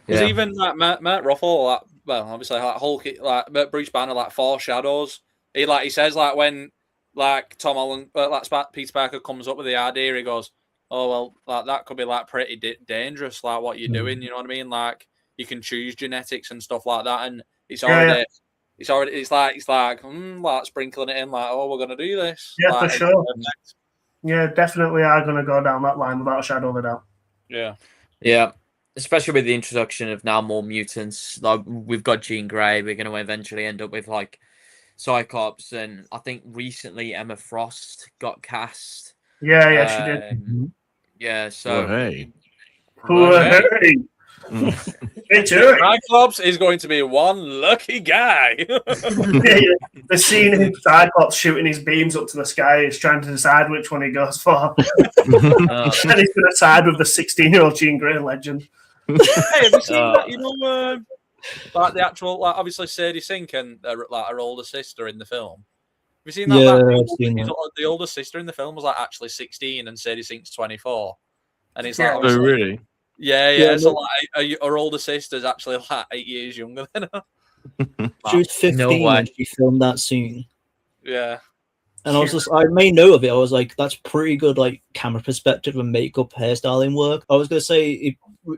Because even Matt Ruffalo, obviously Hulk, Bruce Banner, foreshadows. He says when Tom Holland, Peter Parker comes up with the idea, he goes, "Oh well, that could be pretty dangerous. What you're doing, you know what I mean? you can choose genetics and stuff like that, and it's already. It's like sprinkling it in, like, oh, we're gonna do this. Yeah, like, for sure. Yeah, definitely are gonna go down that line without a shadow of a doubt. Yeah. Especially with the introduction of now more mutants. Like we've got Jean Grey, we're gonna eventually end up with like Cyclops, and I think recently Emma Frost got cast. Yeah, she did. Yeah, so hey. Cyclops is going to be one lucky guy. The scene in Cyclops shooting his beams up to the sky is trying to decide which one he goes for. And he's going to side with the 16-year-old Jean Grey legend. Hey, have you seen that? You know, like the actual, like obviously Sadie Sink and like her older sister in the film. Have you seen that? Yeah, I've seen that. The older sister in the film was like actually 16 and Sadie Sink's 24. And it's Yeah. like, Oh, really? Yeah. So like, her older sister's actually like 8 years younger than her. She was 15 when she filmed that scene. Yeah. And I made note of it. I was like, that's pretty good, like, camera perspective and makeup hairstyling work. I was going to say it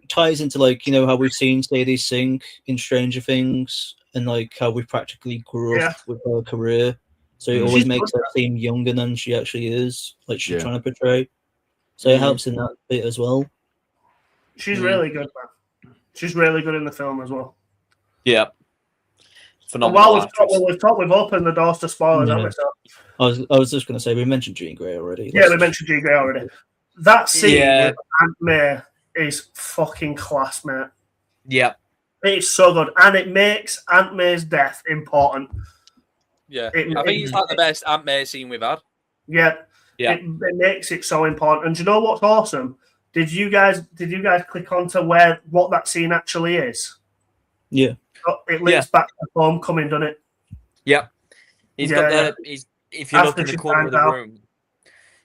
ties into, like, you know, how we've seen Sadie Sink in Stranger Things and, like, how we practically grew up with her career. So it always makes her seem younger than she actually is, like she's trying to portray. So it helps in that bit as well. She's really good, man. She's really good in the film as well. Yeah. Phenomenal. We've opened the doors to spoilers, haven't we? So. I was just going to say, we mentioned Jean Grey already. Yeah, we mentioned Jean Grey already. That scene with Aunt May is fucking class, mate. Yeah. It's so good. And it makes Aunt May's death important. Yeah. I think it's like the best Aunt May scene we've had. Yeah. It makes it so important. And do you know what's awesome? Did you guys click onto what that scene actually is? Yeah. It links back to Homecoming, doesn't it? Yep. If you look in the corner of the room.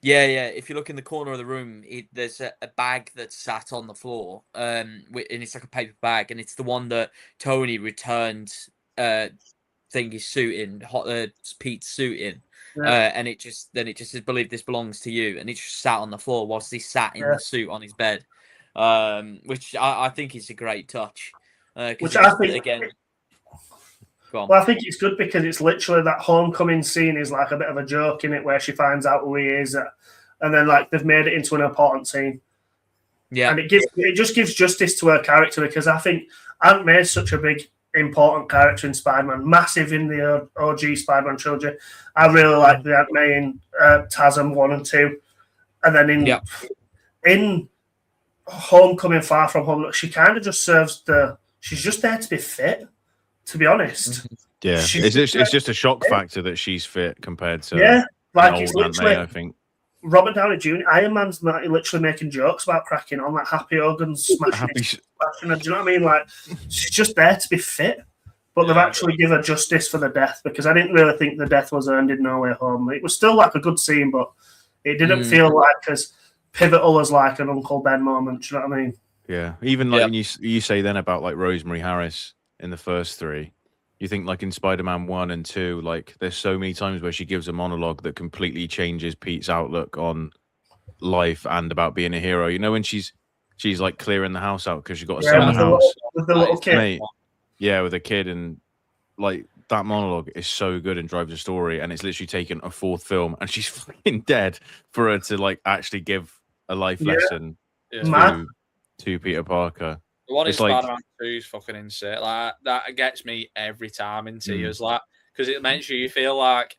Yeah. If you look in the corner of the room, there's a bag that's sat on the floor. And it's like a paper bag, and it's the one that Tony returned Thingy's suit in, Pete's suit in. And it just is believed this belongs to you, and it just sat on the floor whilst he sat in the suit on his bed, which I think is a great touch. Which I think again. Well, I think it's good because it's literally that Homecoming scene is like a bit of a joke in it, where she finds out who he is, and then like they've made it into an important scene. Yeah, and it just gives justice to her character, because I think Aunt May is such a big, important character in Spider-Man, massive in the OG Spider-Man trilogy. I really like the Aunt May in TASM 1 and 2, and then in Homecoming, Far From Home, she kind of just serves she's just there to be fit, to be honest. Yeah, it's just a shock factor that she's fit compared to it's old literally. May, I think Robert Downey Jr. Iron Man's literally making jokes about cracking on, like Happy Hogan's smashing. Do you know what I mean? Like, she's just there to be fit, but they've actually given her justice for the death, because I didn't really think the death was earned in No Way Home. It was still like a good scene, but it didn't feel like as pivotal as like an Uncle Ben moment. Do you know what I mean? Yeah, even like when you say then about like Rosemary Harris in the first three, you think like in Spider-Man 1 and 2, like there's so many times where she gives a monologue that completely changes Pete's outlook on life and about being a hero. You know, when she's like clearing the house out because she's got to sell the house with the little kid. Mate, with a kid, and like that monologue is so good and drives the story, and it's literally taken a fourth film and she's fucking dead for her to like actually give a life lesson to Peter Parker. The one in Spider-Man 2 is fucking insane. Like that gets me every time in tears, like, because it makes you feel like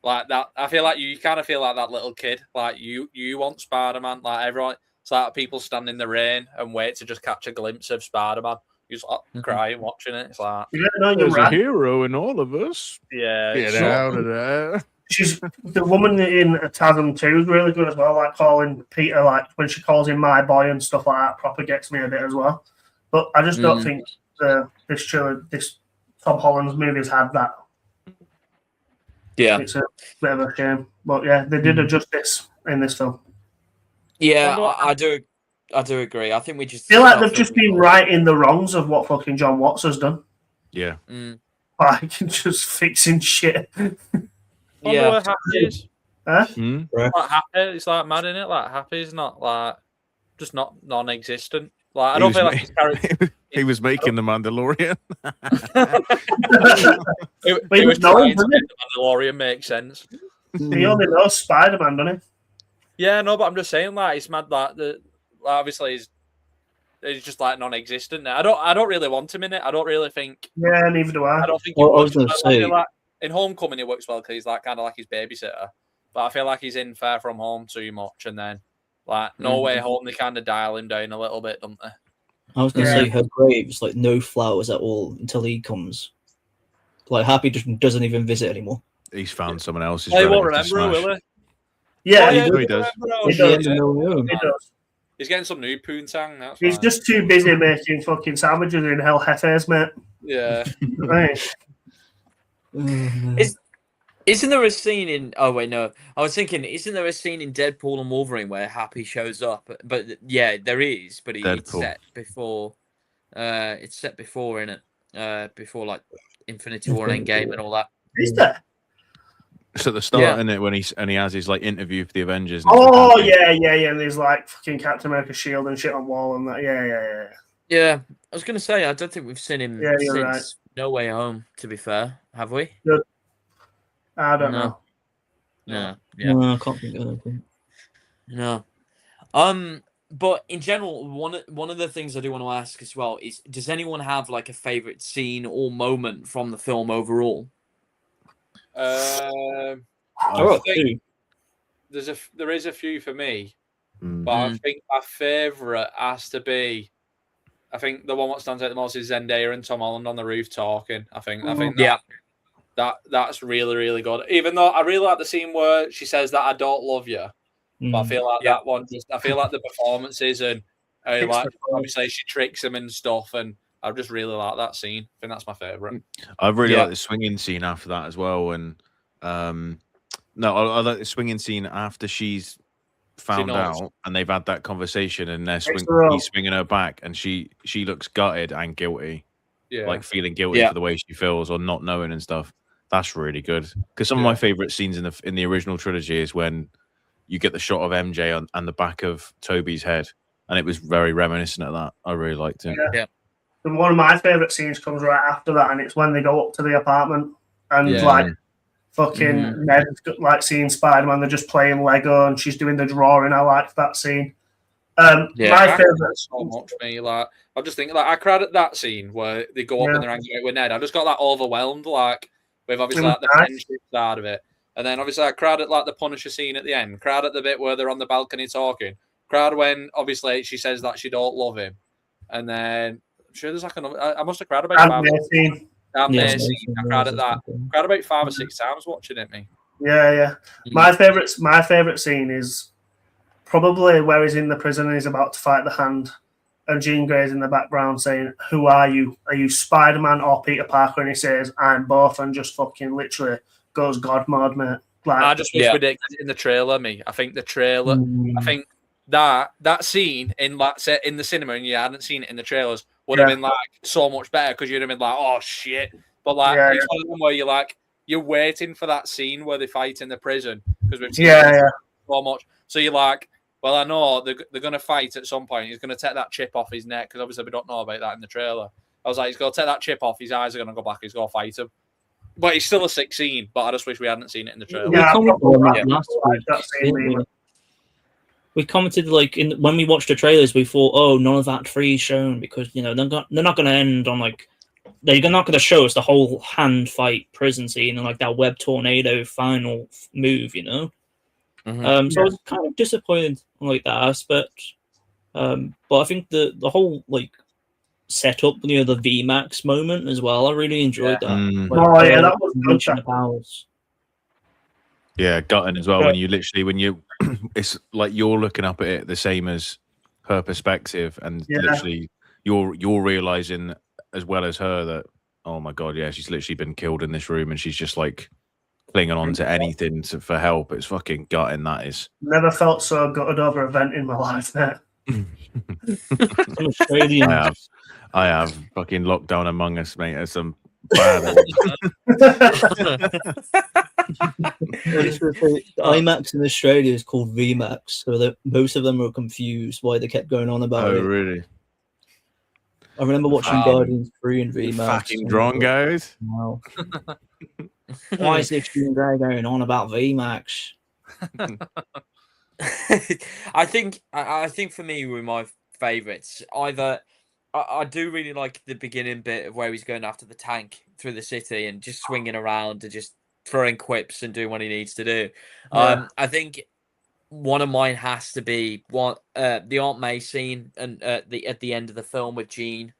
that. I feel like you kind of feel like that little kid. Like you want Spider-Man. Like everyone, it's like people stand in the rain and wait to just catch a glimpse of Spider-Man. You just crying watching it. It's like there's a hero in all of us. Yeah, get out of there. She's the woman in TASM 2 is really good as well. Like calling Peter, like when she calls him my boy and stuff like that, proper gets me a bit as well. But I just don't think this Tom Holland's movies had that. Yeah, it's a bit of a shame. But yeah, they did a justice in this film. Yeah, I do agree. I think we just feel like they've just been righting the wrongs of what fucking John Watts has done. Yeah, like just fixing shit. Yeah, where Happy is. Huh? Like Happy, it's like mad, isn't it? Like Happy's not like just not non-existent. Like I don't feel like his character. He was making the Mandalorian. It was trying to make the Mandalorian make sense. He only knows Spider-Man, doesn't Yeah, no, but I'm just saying, like, it's mad that obviously he's just like non-existent now. I don't really want him in it. I don't really think. Yeah, neither do I. I don't think. Well, I was going to I say, feel like in Homecoming, it works well because he's like kind of like his babysitter. But I feel like he's in Far From Home too much, and then like No Way Home, they kind of dial him down a little bit, don't they? I was going to say her grave's like no flowers at all until he comes. Like Happy just doesn't even visit anymore. He's found someone else's. He won't relative to remember her, smash. will he? Yeah, he does. He does. He does. He's getting some new poontang. That's He's fine. just too busy making fucking sandwiches in hell heifers, mate. Yeah. Right. Isn't there a scene in? Oh wait, no. I was thinking, isn't there a scene in Deadpool and Wolverine where Happy shows up? But yeah, there is. But it's set before. It's set before, innit? Before like Infinity War and Endgame and all that. Is there? It's at the start, isn't it? When he has his like interview for the Avengers. And Oh yeah. And there's like fucking Captain America shield and shit on wall and that. Yeah. Yeah, I was gonna say I don't think we've seen him since right. No Way Home. To be fair, have we? Good. I don't know. No. No, I can't think of anything. No. But in general, one of the things I do want to ask as well is, does anyone have like a favorite scene or moment from the film overall? I think there is a few for me, but I think my favourite has to be. I think the one that stands out the most is Zendaya and Tom Holland on the roof talking. I think that's really, really good. Even though I really like the scene where she says that I don't love you, but I feel like that one. I feel like the performances and like obviously she tricks him and stuff, and I just really like that scene. I think that's my favourite. I really like the swinging scene after that as well, and I like the swinging scene after she's found out and they've had that conversation and he's swinging her back and she looks gutted and guilty, like feeling guilty for the way she feels or not knowing and stuff. That's really good because some of my favorite scenes in the original trilogy is when you get the shot of MJ on the back of Toby's head, and it was very reminiscent of that. I really liked it. And one of my favorite scenes comes right after that, and it's when they go up to the apartment and like fucking Ned's like seeing Spider-Man. They're just playing Lego, and she's doing the drawing. I liked that scene. My favorite so much me. Like I'm just thinking, like I cried at that scene where they go up and they're hanging out with Ned. I just got that overwhelmed, like with obviously like the friendship side of it, and then obviously I cried at like the Punisher scene at the end. Cried at the bit where they're on the balcony talking. Cried when obviously she says that she don't love him, and then I'm sure there's like another. I must have cried about that scene. I cried at that. Cried about 5 or 6 times watching it. Me. Yeah. My favorite scene is probably where he's in the prison and he's about to fight the Hand, and Jean Grey's in the background saying, "Who are you? Are you Spider-Man or Peter Parker?" And he says, "I'm both," and just fucking literally goes God mode, mate. Like, I just wish we did in the trailer. Me, I think the trailer. I think that scene in the cinema and you hadn't seen it in the trailers would have been like so much better because you'd have been like, "Oh shit!" But like it's one of them where you're waiting for that scene where they fight in the prison because we've seen so much. So you're like, well, I know they're going to fight at some point. He's going to take that chip off his neck because obviously we don't know about that in the trailer. I was like, he's going to take that chip off. His eyes are going to go back. He's going to fight him. But it's still a sick scene. But I just wish we hadn't seen it in the trailer. We commented like when we watched the trailers, we thought, "Oh, none of that free shown because they're not going to end on like they're not going to show us the whole hand fight prison scene and like that web tornado final move, So I was kind of disappointed on like that aspect. But I think the whole like setup, the VMAX moment as well. I really enjoyed that. That was good. Powers. Yeah, gutting as well. When you it's like you're looking up at it the same as her perspective, and literally you're realizing as well as her that, oh my god, she's literally been killed in this room, and she's just like clinging on to anything for help. It's fucking gutting. That is. Never felt so gutted over a vent in my life, mate. I have fucking lockdown Among Us, mate. There's some bad. The IMAX in Australia is called VMAX, so that most of them were confused why they kept going on about it. Oh, really? I remember watching Guardians 3 and VMAX. Fucking Drongos. Wow. Why is this guy going on about VMAX? I think for me, with my favourites, either I do really like the beginning bit of where he's going after the tank through the city and just swinging around and just throwing quips and doing what he needs to do. I think one of mine has to be the Aunt May scene and at the end of the film with Jean.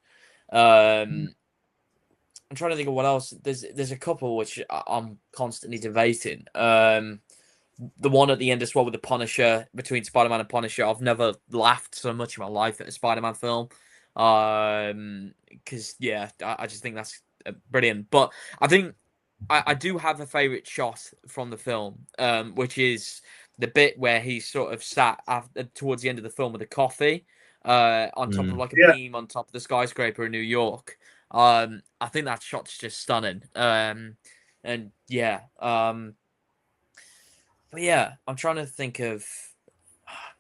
I'm trying to think of what else. There's a couple which I'm constantly debating. The one at the end as well with the Punisher, between Spider-Man and Punisher. I've never laughed so much in my life at a Spider-Man film. Because I just think that's brilliant. But I think I do have a favourite shot from the film, which is the bit where he's sort of sat towards the end of the film with a coffee on top of like a beam on top of the skyscraper in New York. I think that shot's just stunning. But yeah, I'm trying to think of.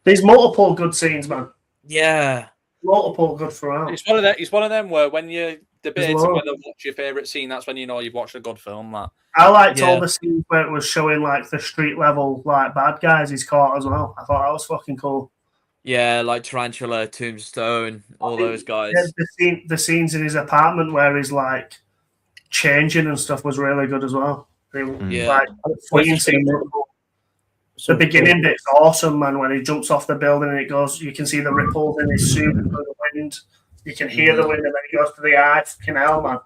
There's multiple good scenes, man. Yeah, multiple good throughout. It's one of them where when you're debating whether what's your favourite scene, that's when you know you've watched a good film. That I liked all the scenes where it was showing like the street level like bad guys he's caught as well. I thought that was fucking cool. Yeah, like Tarantula, Tombstone, all those guys. Yeah, the scenes in his apartment where he's like changing and stuff was really good as well. Like, the beginning bit's awesome, man. When he jumps off the building and it goes, you can see the ripples in his suit through the wind. You can hear the wind, and then he goes to the eye. Fucking hell, man.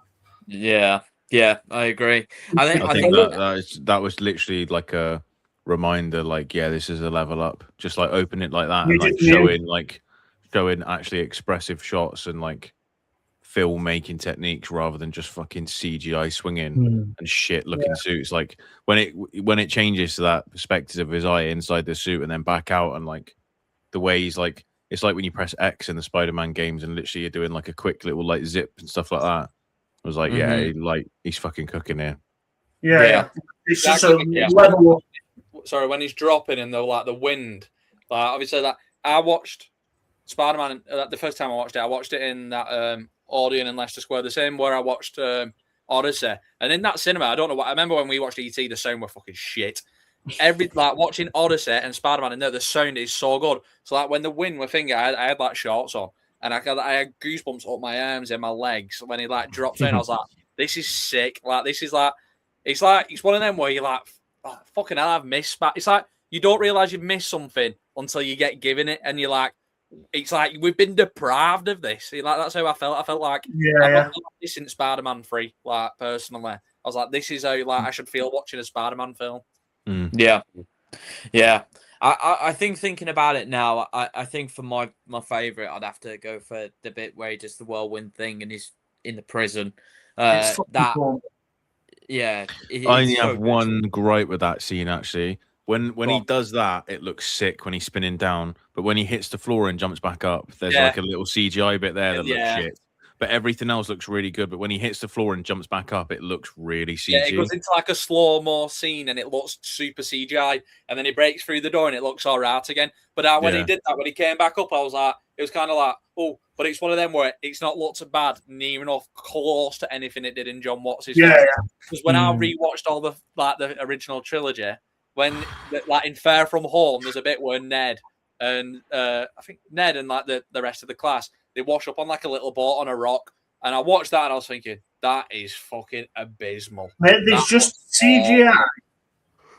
Yeah, I agree. I think that was literally like a reminder, like, this is a level up. Just like open it like that, and showing actually expressive shots and like filmmaking techniques rather than just fucking CGI swinging and shit looking suits. Like when it changes to that perspective of his eye inside the suit and then back out, and like the way he's like, it's like when you press X in the Spider-Man games and literally you're doing like a quick little like zip and stuff like that. I was like, he's fucking cooking here. Yeah. It's just a level up. Sorry, when he's dropping and the wind, like obviously that I watched Spider-Man the first time I watched it in that Odeon in Leicester Square, the same where I watched Odyssey, and in that cinema, I don't know what I remember when we watched ET, the sound were fucking shit. Watching Odyssey and Spider-Man in there, the sound is so good. So like when the wind were finger, I had like shorts on, and I had goosebumps up my arms and my legs when he like drops in. I was like, this is sick. Like this is like it's one of them where you're like, oh, fucking hell, I've missed. It's like you don't realize you've missed something until you get given it, and you're like, it's like we've been deprived of this. Like that's how I felt. I felt like I've not this since Spider-Man 3. Like personally, I was like, this is how I should feel watching a Spider-Man film. Yeah. I think thinking about it now, I think for my favorite, I'd have to go for the bit where he does the whirlwind thing and he's in the prison. Cool. I only have one gripe with that scene actually. When he does that, it looks sick when he's spinning down. But when he hits the floor and jumps back up, there's like a little CGI bit there that looks shit. But everything else looks really good. But when he hits the floor and jumps back up, it looks really CGI. Yeah, it goes into like a slow-mo scene and it looks super CGI. And then he breaks through the door and it looks all right again. But when he did that, when he came back up, I was like, it was kind of like, oh, but it's one of them where it's not looked bad, near enough close to anything it did in John Watts' face. Because when I rewatched all the original trilogy, when like in Far From Home, there's a bit where Ned and I think Ned and like the rest of the class, they wash up on like a little boat on a rock, and I watched that and I was thinking that is fucking abysmal. Mate, there's just CGI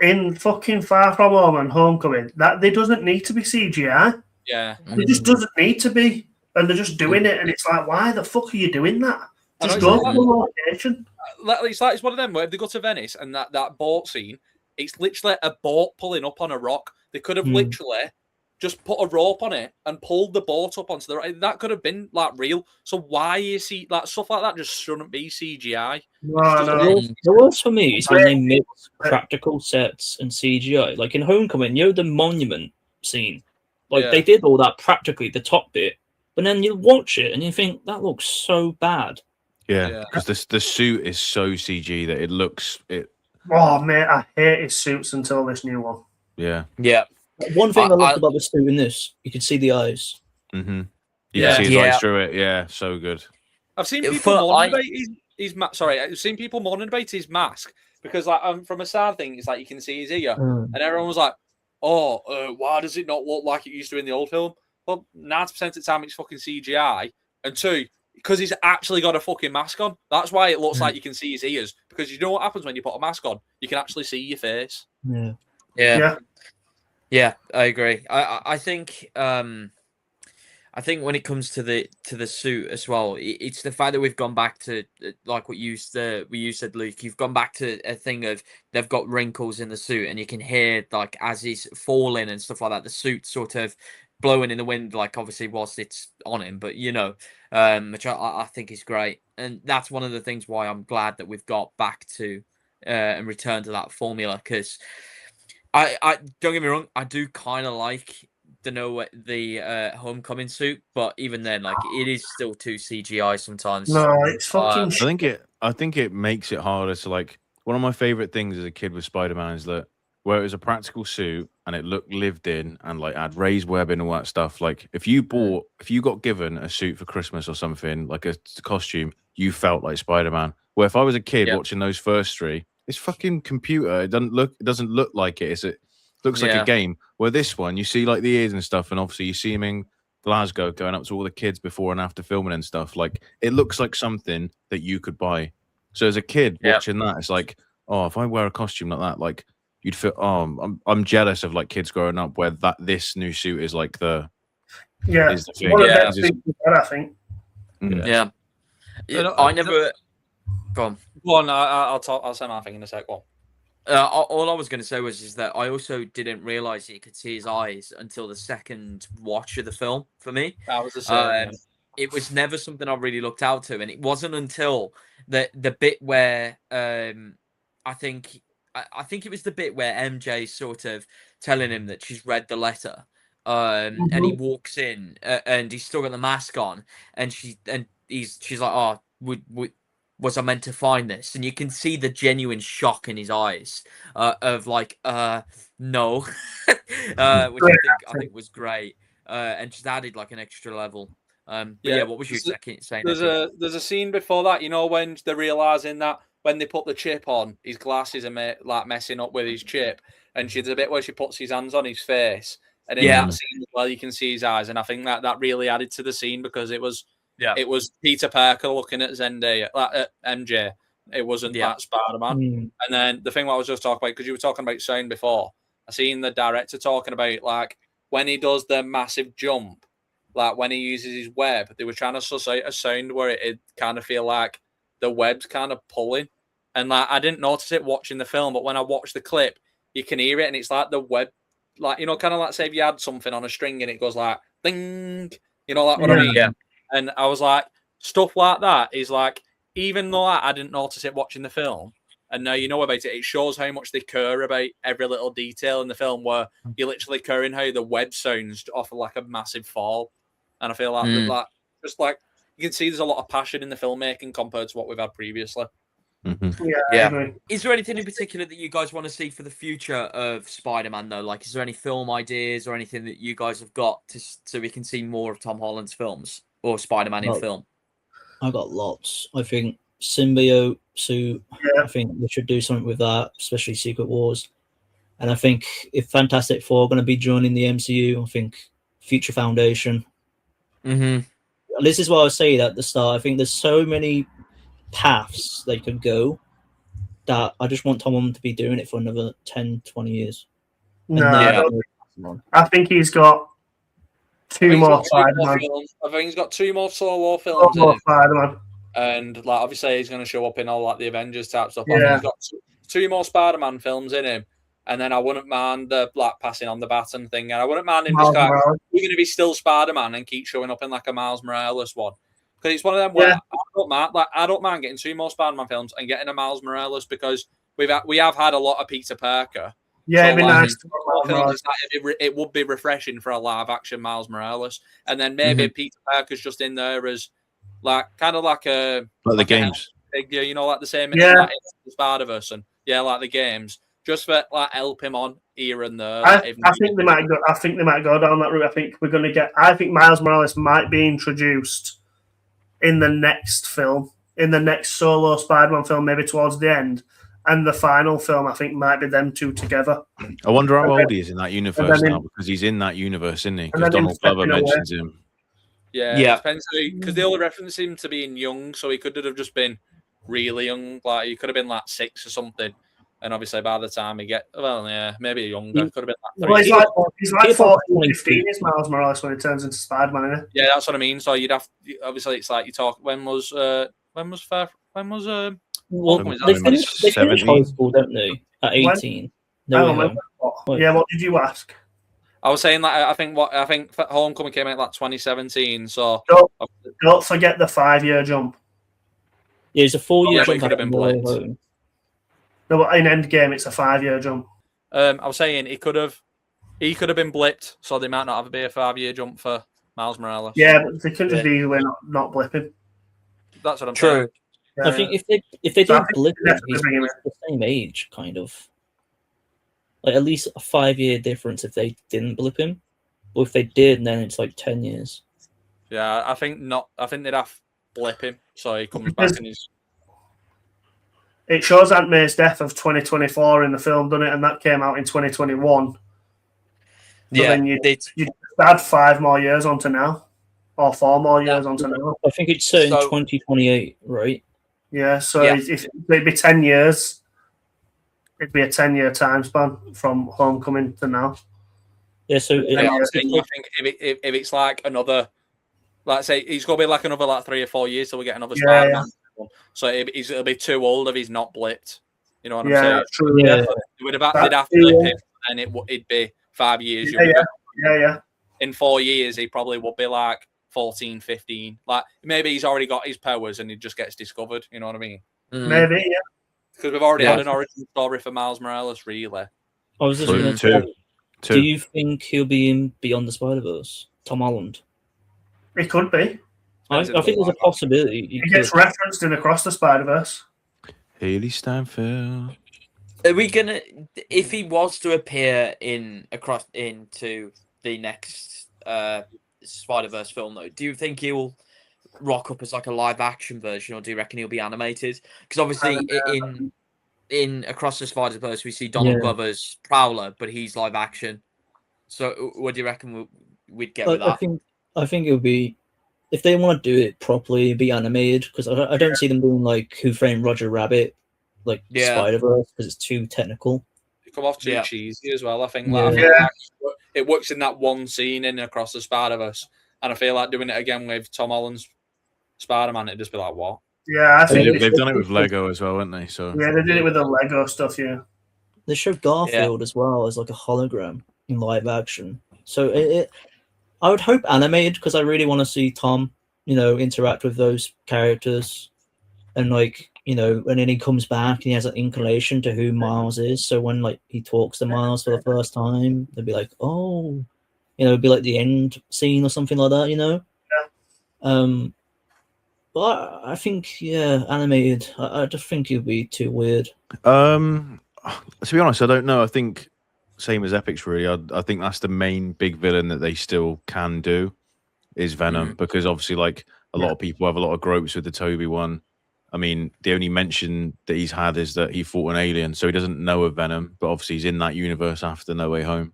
in fucking Far From Home and Homecoming. That there doesn't need to be CGI. Yeah, it just doesn't need to be, and they're just doing it, and it's like, why the fuck are you doing that? Just go to the location. It's one of them where they go to Venice and that boat scene. It's literally a boat pulling up on a rock. They could have literally just put a rope on it and pulled the boat up onto the rock. That could have been like real. So why is like stuff like that just shouldn't be CGI? The worst for me is when they mix practical sets and CGI. Like in Homecoming, the monument scene. Like they did all that practically, the top bit, but then you watch it and you think that looks so bad. Yeah, because the suit is so CG that it looks it. Oh, mate, I hate his suits until this new one. Yeah. One thing I loved about the suit in this, you could see the eyes. Mm-hmm. You can see his eyes through it. Yeah, so good. I've seen people moaning about his mask. Sorry, I've seen people moaning about his mask because, like, from a side thing, it's like you can see his ear, and everyone was like, "Oh, why does it not look like it used to in the old film?" Well, 90% of the time it's fucking CGI, and 2, because he's actually got a fucking mask on. That's why it looks like you can see his ears, because you know what happens when you put a mask on? You can actually see your face. Yeah, I agree. I think when it comes to the suit as well, it's the fact that we've gone back to like what you said, Luke. You've gone back to a thing of they've got wrinkles in the suit, and you can hear like as he's falling and stuff like that, the suit sort of blowing in the wind, like obviously whilst it's on him, but which I think is great, and that's one of the things why I'm glad that we've got back to and returned to that formula, because I don't get me wrong, I do kind of like the homecoming suit, but even then, like, it is still too CGI sometimes. No, it's fucking. I think it makes it harder to, like, one of my favorite things as a kid with Spider-Man is that where it was a practical suit and it looked lived in and like had raised web and all that stuff. Like if you got given a suit for Christmas or something, like a costume, you felt like Spider-Man. Where if I was a kid watching those first 3, it's fucking computer. It doesn't look like it. It looks like a game. Where this one, you see like the ears and stuff, and obviously you see him in Glasgow going up to all the kids before and after filming and stuff. Like it looks like something that you could buy. So as a kid watching that, it's like, oh, if I wear a costume like that, like you'd feel, oh, I'm jealous of like kids growing up where this new suit is like the is the thing. One of the best things I think. I never. Go on. I'll say my thing in a sec. All I was going to say is that I also didn't realize you could see his eyes until the second watch of the film. For me, that was the same. It was never something I really looked out to, and it wasn't until the bit where I think it was the bit where MJ sort of telling him that she's read the letter, and he walks in and he's still got the mask on, and she's like, "Oh, was I meant to find this?" And you can see the genuine shock in his eyes of like, no, which I think was great, and just added like an extra level. What was you saying? There's a scene before that, when they're realizing that when they put the chip on, his glasses are like messing up with his chip, and there's a bit where she puts his hands on his face, and in that scene as well, you can see his eyes, and I think that really added to the scene because it was Peter Parker looking at Zendaya, at MJ. It wasn't that Spider-Man. And then the thing what I was just talking about, because you were talking about sound before, I seen the director talking about like when he does the massive jump, like when he uses his web, they were trying to suss out a sound where it kind of feel like the web's kind of pulling. And like I didn't notice it watching the film, but when I watched the clip, you can hear it, and it's like the web, like kind of like say if you had something on a string and it goes like ding, like what I mean. Yeah. And I was like, stuff like that is like, even though I didn't notice it watching the film, and now you know about it, it shows how much they care about every little detail in the film, where you're literally caring how the web sounds off of like a massive fall. And I feel like just like you can see there's a lot of passion in the filmmaking compared to what we've had previously. Yeah. Is there anything in particular that you guys want to see for the future of Spider-Man though? Like, is there any film ideas or anything that you guys have got so we can see more of Tom Holland's films or Spider-Man in film? I got lots. I think symbiote suit. I think they should do something with that, especially Secret Wars. And I think if Fantastic Four are going to be joining the MCU, I think Future Foundation. This is why I was saying at the start. I think there's so many paths they could go that I just want Tom Holland to be doing it for another 10, 20 years. I think he's got two more Spider-Man. I think he's got 2 more solo films. Spider-Man. And like obviously he's going to show up in all like the Avengers type stuff. I think he's got 2 more Spider-Man films in him. And then I wouldn't mind the like passing on the baton thing. And I wouldn't mind him just we're going to be still Spider-Man and keep showing up in like a Miles Morales one. Because it's one of them where I don't mind getting 2 more Spider-Man films and getting a Miles Morales, because we have had a lot of Peter Parker. Yeah, it'd be nice. It would be refreshing for a live action Miles Morales, and then maybe Peter Parker's just in there as like kind of like a the games, like the same in like Spider-Verse and like the games, just for like help him on here and there. I think they might go. I think they might go down that route. I think we're going to get. I think Miles Morales might be introduced in the next film, in the next solo Spider-Man film, maybe towards the end. And the final film, I think, might be them two together. I wonder how old he is in that universe then now, because he's in that universe, isn't he? and Because then him Donald Glover stepping away. mentions him. Yeah, Yeah. it depends because they all reference him to being young, so he could have just been really young. Like he could have been like 6 or something, and obviously by the time he maybe younger. Could have been like 3. Well, he's like He's 14, like 15 is Miles Morales when he turns into Spider-Man, isn't Yeah, that's what I mean. So you'd have obviously it's like you talk. When was Well, Homecoming, they is that finish 17? high school, don't they? At 18. I No, don't way remember. Wait. Yeah, what did you ask? I was saying that I think Homecoming came out like 2017. So Don't forget the 5-year jump. Yeah, it's a 4-year Yeah, but it jump. could have been after blipped. Home. No, but in Endgame, it's a 5-year jump. I was saying he could have been blipped, so they might not have to be a 5-year jump for Miles Morales. Yeah, but they can just easily not blip him. That's what I'm saying. True. Yeah, I think if they So I don't think blip they him, definitely he's bring him the same age, kind of. Like at least a 5-year difference if they didn't blip him. Or if they did, then it's like 10 years. Yeah, I think not. I think they'd have to blip him, so he comes Because- back and he's. it shows Aunt May's death of 2024 in the film, doesn't it? And that came out in 2021. So Yeah, then you they- add 5 more years onto now, or 4 more years onto now. I think it's set in So- 2028, right? Yeah, so Yeah. if it'd be 10 years, it'd be a 10-year time span from Homecoming to now. Yeah, so I Yeah. think if it's like another, like say, he's gonna be like another like 3 or 4 years till we get another Yeah, Spider-Man. So it'll be too old if he's not blipped. You know what I'm Yeah, saying? that's true. Yeah, yeah, They'd That- have to blip him, and it'd be 5 years. yeah, yeah. In 4 years, he probably would be like 14, 15. Like maybe he's already got his powers and he just gets discovered. You know what I mean? Mm. Maybe, yeah. Because we've already Yeah. had an origin story for Miles Morales, really. I was just Two. going to Two. say, Two. do you think he'll be in Beyond the Spider-Verse? Tom Holland? It could be. I think there's a possibility. He gets referenced in Across the Spider-Verse. Haley Steinfeld. Are we gonna, if he was to appear into the next Spider-Verse film, though, do you think he'll rock up as like a live-action version, or do you reckon he'll be animated? Because obviously, in Across the Spider-Verse, we see Donald Yeah. Glover's Prowler, but he's live-action. So, what do you reckon we'd get with that? I think it'll be, if they want to do it properly, be animated, because I don't see them doing like Who Framed Roger Rabbit, like Yeah. Spider-Verse, because it's too technical. They come off too Yeah. cheesy as well. I think. Yeah. Like, I feel Yeah. like it works in that one scene in Across the Spider-Verse, and I feel like doing it again with Tom Holland's Spider-Man, it'd just be like, what? Yeah, I think They've done it with Lego as well, haven't they? So Yeah, they did it with the Lego stuff. Yeah, They showed Garfield as well as like a hologram in live action. So I would hope animated, because I really want to see Tom, interact with those characters, and like, and then he comes back and he has an inclination to who Miles is. So when like he talks to Miles for the first time, they'll be like, oh, it'd be like the end scene or something like that, Yeah. But I think, animated. I just think it'd be too weird. to be honest, I don't know. I think same as Epicz, really. I think that's the main big villain that they still can do is Venom, because obviously, like a lot of people have a lot of gripes with the Toby one. I mean, the only mention that he's had is that he fought an alien, so he doesn't know of Venom, but obviously he's in that universe after No Way Home.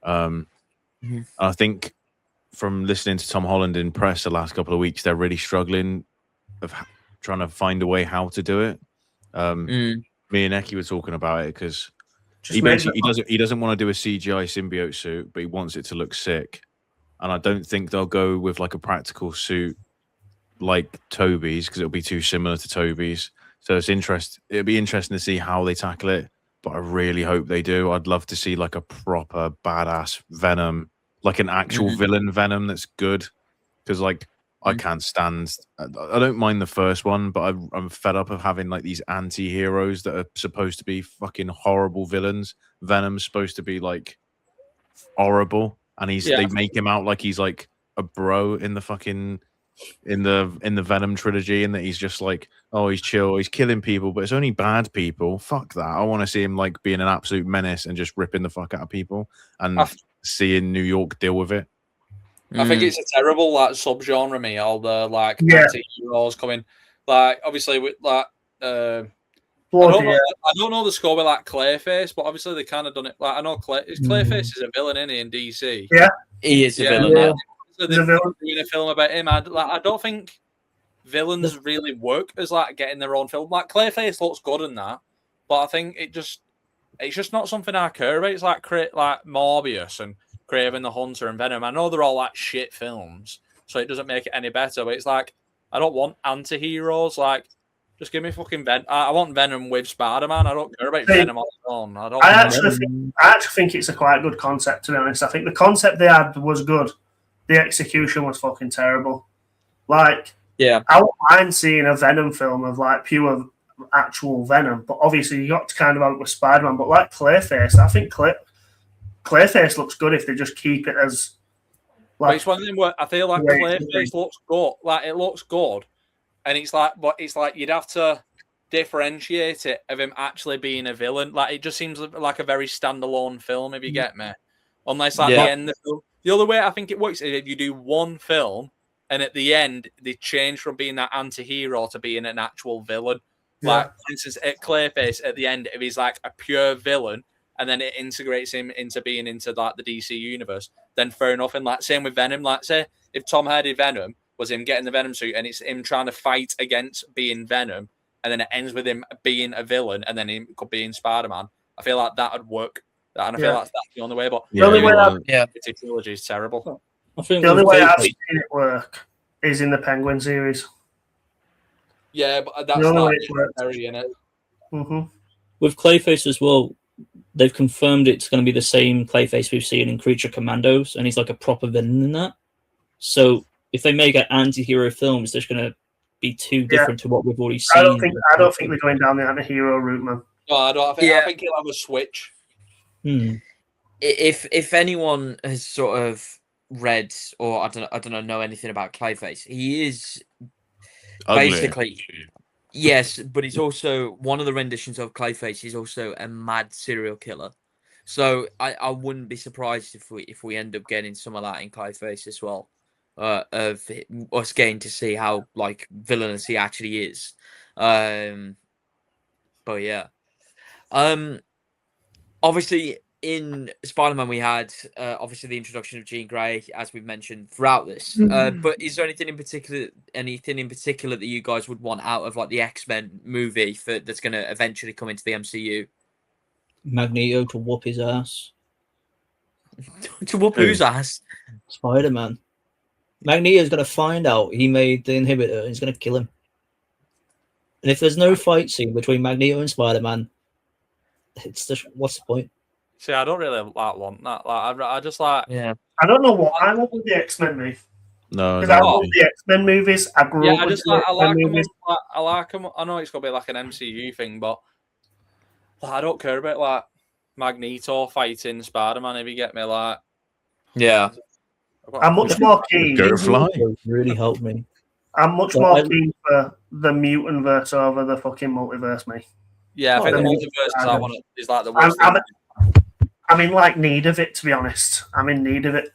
I think from listening to Tom Holland in press the last couple of weeks, they're really struggling of trying to find a way how to do it. Me and Eccy were talking about it because he doesn't want to do a CGI symbiote suit, but he wants it to look sick. And I don't think they'll go with like a practical suit like Toby's, because it'll be too similar to Toby's. So it'll be interesting to see how they tackle it. But I really hope they do. I'd love to see like a proper badass Venom, like an actual villain Venom that's good. Because like I can't stand. I don't mind the first one, but I'm fed up of having like these anti-heroes that are supposed to be fucking horrible villains. Venom's supposed to be like horrible, and they make him out like he's like a bro in the fucking in the Venom trilogy, and that he's just like, oh, he's chill, he's killing people, but it's only bad people. Fuck that. I want to see him like being an absolute menace and just ripping the fuck out of people, and seeing New York deal with it. I think it's a terrible like subgenre, me. All the like Yeah. anti-heroes coming, like obviously with like. Bloody I don't know the score with like Clayface, but obviously they kind of done it. Like I know Clayface is a villain, isn't he, in DC? Yeah. He is a villain. Yeah. So He's a they're villain. doing a film about him. I don't think villains really work as like getting their own film. Like Clayface looks good in that, but I think it's just not something I care about. It's like Morbius and Kraven the Hunter and Venom. I know they're all like shit films, so it doesn't make it any better. But it's like I don't want anti-heroes. Like just give me fucking Venom. I want Venom with Spider-Man. I don't care about Venom on its own. I actually think it's a quite good concept, to be honest. I think the concept they had was good. The execution was fucking terrible. Like, Yeah. I wouldn't mind seeing a Venom film of like pure actual Venom, but obviously you got to kind of have it with Spider-Man. But like Clayface, I think Clayface looks good if they just keep it as. Like, it's one of them where I feel like Clayface looks good. Like it looks good. And it's like you'd have to differentiate it of him actually being a villain. Like it just seems like a very standalone film, if you get me. Unless like the end of the film. The other way I think it works is if you do one film and at the end they change from being that anti-hero to being an actual villain. Yeah. Like for instance, at Clayface at the end, if he's like a pure villain and then it integrates him into being into like the DC universe, then fair enough. And like same with Venom. Like say if Tom Hardy Venom was him getting the Venom suit and it's him trying to fight against being Venom, and then it ends with him being a villain and then him being Spider-Man. I feel like that would work. And I feel like that's the only way. But the only way the trilogy is terrible. I think the only way I've seen it work is in the Penguin series. Yeah, but that's The only not way it works. very in it. Mm-hmm. with Clayface as well, they've confirmed it's going to be the same Clayface we've seen in Creature Commandos, and he's like a proper villain in that. So if they make an anti-hero film, it's just going to be too different to what we've already seen. I don't think they're going down the anti-hero route, man. No, I don't. I think he'll have a switch. If anyone has sort of read or I don't know anything about Clayface, he is Ugly. basically yes, but he's also one of the renditions of Clayface. He's also a mad serial killer. So I wouldn't be surprised if we end up getting some of that in Clayface as well, of us getting to see how like villainous he actually is. But yeah, obviously in Spider-Man we had obviously the introduction of Jean Grey, as we've mentioned throughout this. But is there anything in particular that you guys would want out of like the X-Men movie that's going to eventually come into the MCU? Magneto to whoop his ass. To whoop whose ass? Spider-Man. Magneto's going to find out he made the inhibitor and he's going to kill him. And if there's no fight scene between Magneto and Spider-Man, it's just, what's the point? See, I don't really want that. Like, I just like. Yeah. I don't know what I want with the X-Men movie. No, Because I love the X-Men movies. I grew up with the I like X-Men them. movies. I like them. I know it's gonna be like an MCU thing, but I don't care about like Magneto fighting Spider-Man. If you get me, like, Yeah. I'm much more keen. Go fly. Really helped me. I'm much more keen for the mutant verse over the fucking multiverse, me. Yeah, I think the multiverse is like the worst. I'm in like need of it, to be honest. I'm in need of it.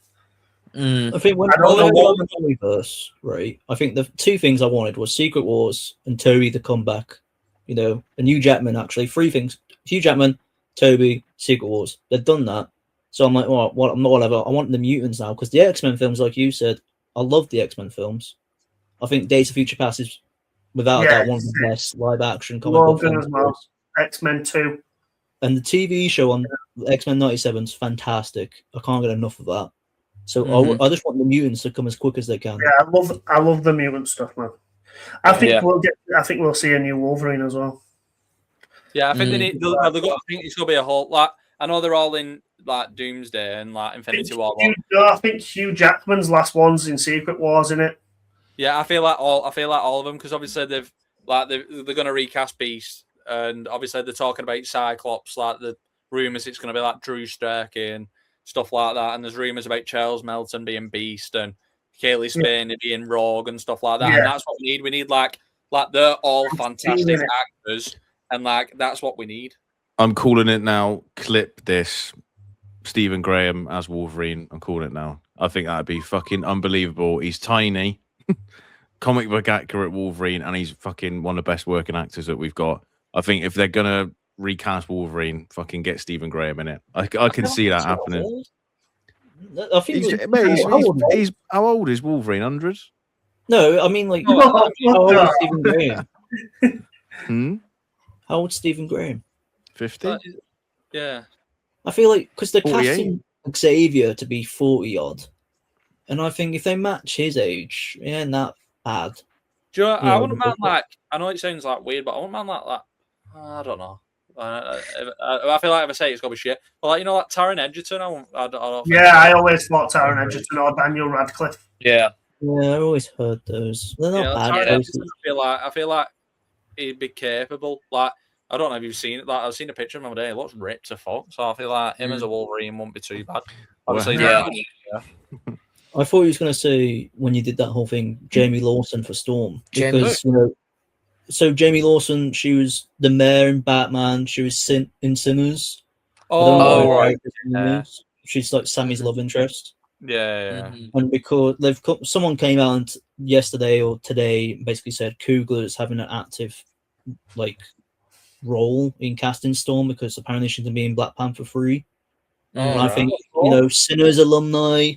I think when I don't know what the multiverse, right? I think the two things I wanted was Secret Wars and Toby to come back. You know, and Hugh Jackman, actually. Three things. Hugh Jackman, Toby, Secret Wars. They've done that. So I'm like, whatever. I want the mutants now, because the X-Men films, like you said, I love the X-Men films. I think Days of Future Past is, without that, one of the best live-action comic book films. As well. X-Men 2. And the TV show on X-Men 97 is fantastic. I can't get enough of that. So I just want the mutants to come as quick as they can. Yeah, I love the mutant stuff, man. I think we'll see a new Wolverine as well. Yeah, I think they need. I think it's gonna be a whole. Like, I know they're all in like Doomsday and like Infinity War. I think Hugh Jackman's last one's in Secret Wars, in it. Yeah, I feel like all of them, because obviously they're gonna recast Beast, and obviously they're talking about Cyclops. Like the rumors, it's gonna be like Drew Starkey and stuff like that. And there's rumors about Charles Melton being Beast and Kaylee Spain being Rogue and stuff like that. Yeah. And that's what we need. We need like they're all fantastic actors, and like that's what we need. I'm calling it now. Clip this. Stephen Graham as Wolverine. I'm calling it now. I think that'd be fucking unbelievable. He's tiny, comic book accurate Wolverine, and he's fucking one of the best working actors that we've got. I think if they're gonna recast Wolverine, fucking get Stephen Graham in it. I can see that happening. I think He's how old is Wolverine? 100? no, I mean like how old is Stephen Graham? How old's Stephen Graham? 50? Yeah. I feel like because they're 48. casting Xavier to be 40 odd, and I think if they match his age, it ain't that bad. Do you know, Yeah, I wouldn't mind like. I know it sounds like weird, but I wouldn't mind like that. I don't know. I feel like if I say it's gonna be shit, but like like Taron Egerton, I don't think Yeah, I always thought Taron Egerton or Daniel Radcliffe. Yeah. Yeah, I always heard those. They're not bad. Taron choices. Egerton, I feel like he'd be capable. Like I don't know if you've seen it. Like I've seen a picture of him the other day. He looks ripped as fuck. So I feel like him as a Wolverine wouldn't be too bad. Obviously, Yeah. I thought he was going to say when you did that whole thing, Jamie Lawson for Storm, Jamie- because so Jamie Lawson, she was the mayor in Batman. She was in Sinners. I don't know Oh what her right. character's name is. She's like Sammy's love interest. Yeah. And because someone came out yesterday or today, basically said Coogler is having an active like role in casting Storm because apparently she's going to be in Black Panther 3. And I think Sinners alumni,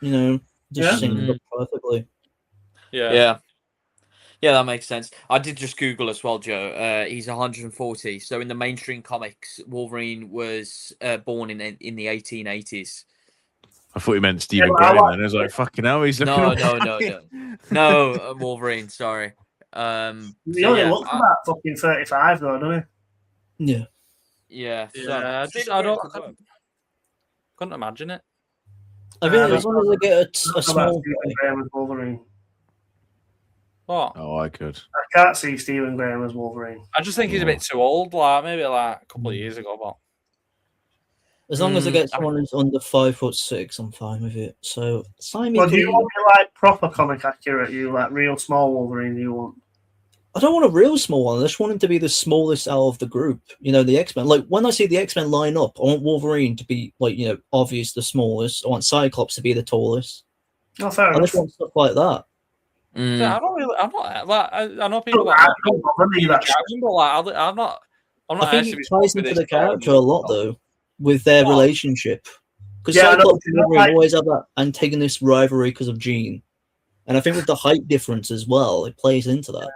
just syncs up perfectly. Yeah, that makes sense. I did just Google as well, Joe. He's 140. So in the mainstream comics, Wolverine was born in the 1880s. I thought he meant Stephen Graham, and I was like, "Fucking hell, he's looking." No, Wolverine. Sorry. He only looks about fucking 35, though, doesn't Yeah. Yeah. I couldn't imagine it. I think as long as they get a small Stephen Graham as Wolverine. What? Oh, I could. I can't see Stephen Graham as Wolverine. I just think he's a bit too old. Like maybe like a couple of years ago, but as long as they get someone who's under 5'6", I'm fine with it. So sign me. Well, do you want me like proper comic accurate? You like real small Wolverine? You want? I don't want a real small one. I just want him to be the smallest out of the group. The X-Men. Like when I see the X-Men line up, I want Wolverine to be like obvious the smallest. I want Cyclops to be the tallest. Oh, fair I enough. just want stuff like that. Yeah, I'm not like I know people I don't bother me that shit. but like I'm not. I think it ties into the character a lot though, with their relationship. Because Yeah, I know. Cyclops and Wolverine always have that antagonist rivalry because of Jean, and I think with the height difference as well, it plays into that.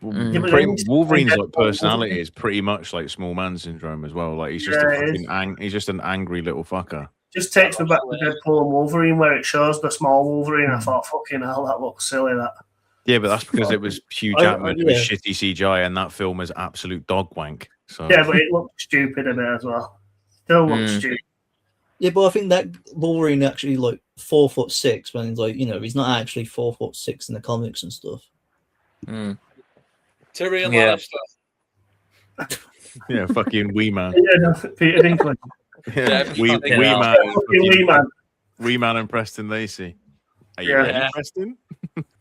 Wolverine's like personality is pretty much like small man syndrome as well. Like he's just he's just an angry little fucker. Just takes me back to Deadpool and Wolverine, where it shows the small Wolverine. I thought, fucking hell, that looks silly. That. Yeah, but that's because it was Hugh Jackman. It was shitty CGI, and that film is absolute dog wank. So Yeah, but it looked stupid a bit as well. Still looks stupid. Yeah, but I think that Wolverine actually like 4'6" when he's like he's not actually 4'6" in the comics and stuff. Tyrion Lannister. Yeah, fucking wee man. Yeah, no, Peter Dinklage. Yeah, wee man and Preston Lacey. Are you ready, Preston?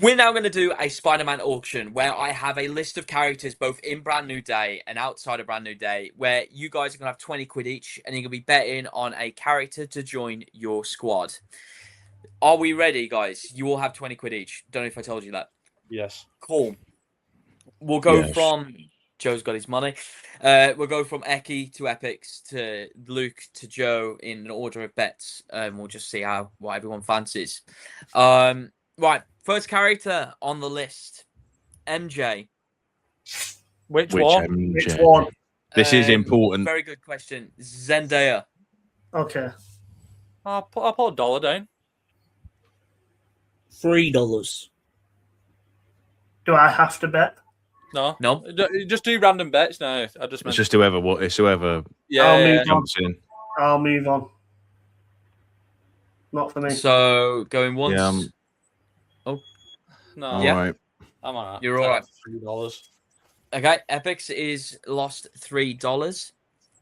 We're now going to do a Spider-Man auction where I have a list of characters both in Brand New Day and outside of Brand New Day where you guys are going to have 20 quid each and you're going to be betting on a character to join your squad. Are we ready, guys? You all have 20 quid each. Don't know if I told you that. Yes. Cool. We'll go from... Joe's got his money. We'll go from Eccy to Epicz to Luke to Joe in an order of bets. We'll just see what everyone fancies. Right, first character on the list, MJ. Which one? MJ? Which one? This is important. Very good question. Zendaya. Okay. I'll put $1 down. $3. Do I have to bet? No. Just do random bets now. It's just whoever jumps in. I'll move on. Not for me. So going once. Yeah, No. All right. I'm all right. You're all right. $3. Okay, Epicz is lost $3.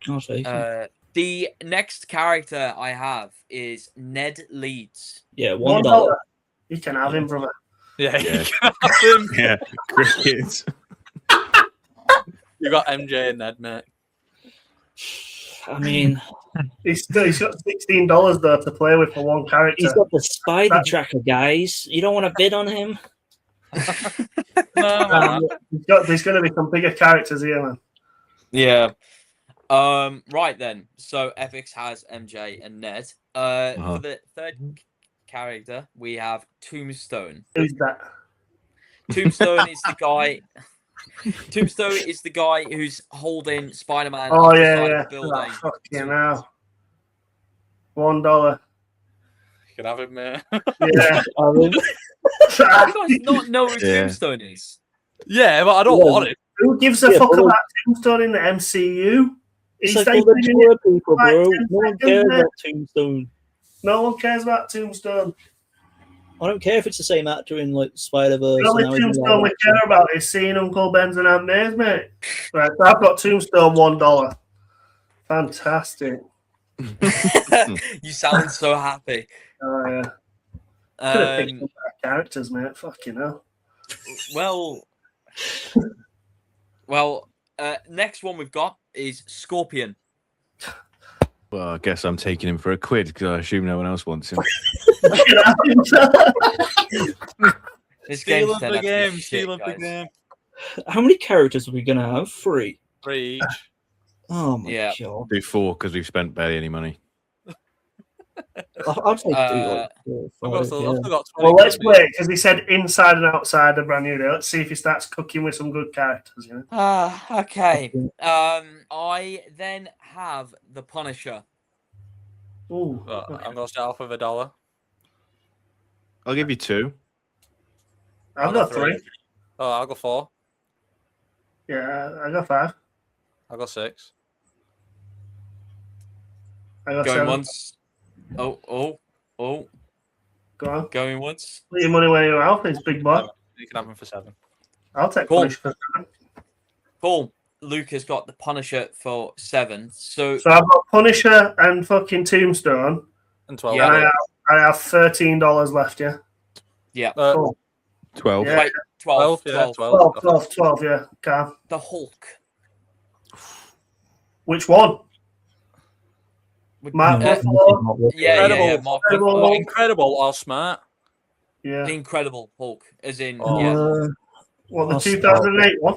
I'll say. The next character I have is Ned Leeds. Yeah, $1. You can have him, brother. Yeah. Yeah, crickets. You got MJ and Ned, mate. I mean, He's got $16 though to play with for one character. he's got the spider tracker, guys. You don't want to bid on him? No, There's going to be some bigger characters here, man. Yeah. Right then. So Epicz has MJ and Ned. For the third character, we have Tombstone. Who's that? Tombstone is the guy. Tombstone is the guy who's holding Spider-Man. Oh off the yeah, side yeah. of the building. Oh, fucking hell. $1. you can have it, mate. Yeah. You guys not know who Yeah. Tombstone is? Yeah, but I don't want it. Who gives a fuck about Tombstone in the MCU? It's He's like all like the tour people, like bro. 10 No one seconds, cares mate. about Tombstone. No one cares about Tombstone. I don't care if it's the same actor in like Spider-Verse. The only Tombstone we care about is seeing Uncle Ben's and Aunt May's, mate. Right, so I've got Tombstone $1. Fantastic. You sound so happy. Oh yeah. Could have picked Um, some better characters, mate. Fucking hell. well, next one we've got is Scorpion. Well, I guess I'm taking him for a quid because I assume no one else wants him. This Steal game's up turned the out to be game. shit, Steal up the guys. game. How many characters are we gonna have? 3. 3 each. Oh my Yeah. god! Do 4 because we've spent barely any money. I'd say Uh, 2. I've Like, still 4, got 20 Well, let's quid, wait because he said inside and outside the brand new day. Let's see if he starts cooking with some good characters. You know. Okay. I then have the Punisher. Ooh. I'm going to start off with $1. I'll give you 2. I've got 3. Oh, I'll go 4. Yeah, I got 5. I'll go 6. I got Going 7. once. Oh. Go on. Going once. Put your money where your mouth is, big boy. You can have them for 7. I'll take Cool. Punisher for 7. Cool. Luke has got the Punisher for 7. So So I've got Punisher and fucking Tombstone. And 12. Yeah. And I have $13 left, yeah? yeah. Cool. 12. Yeah. Wait, 12. 12, yeah, 12. 12, yeah. Okay. The Hulk. Which one? Mark Yeah. Ruffalo? Yeah. Incredible. Mark Incredible. Ruffalo. Incredible or smart? Yeah. The Incredible Hulk, as in, Oh. yeah. What, the I'll 2008 one?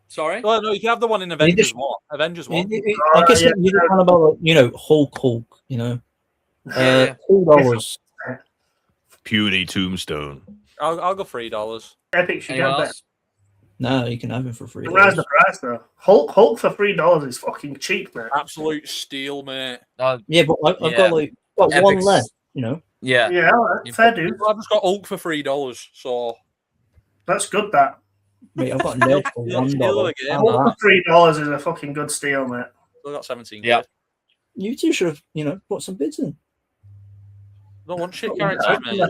Sorry? Well, no, you can have the one in Avengers 1. Avengers 1. I guess yeah. you don't about like, Hulk. You know, Yeah. $2. Puny Tombstone. I'll go $3. Epicz should Anyone get that. else? No, you can have him for free. Rise the price, though. Hulk for $3 is fucking cheap, man. Absolute steal, mate. Yeah, but I've Yeah. got like one Epicz. left. You know, Yeah. Yeah, all right. Fair dude. I've just got Hulk for $3, so That's good, that. mate, I've got Ned for Steal $1. again. How's Hulk that? for $3 is a fucking good steal, mate. still got 17 Yeah. quid. You two should have, put some bids in. Don't want shit characters, mate.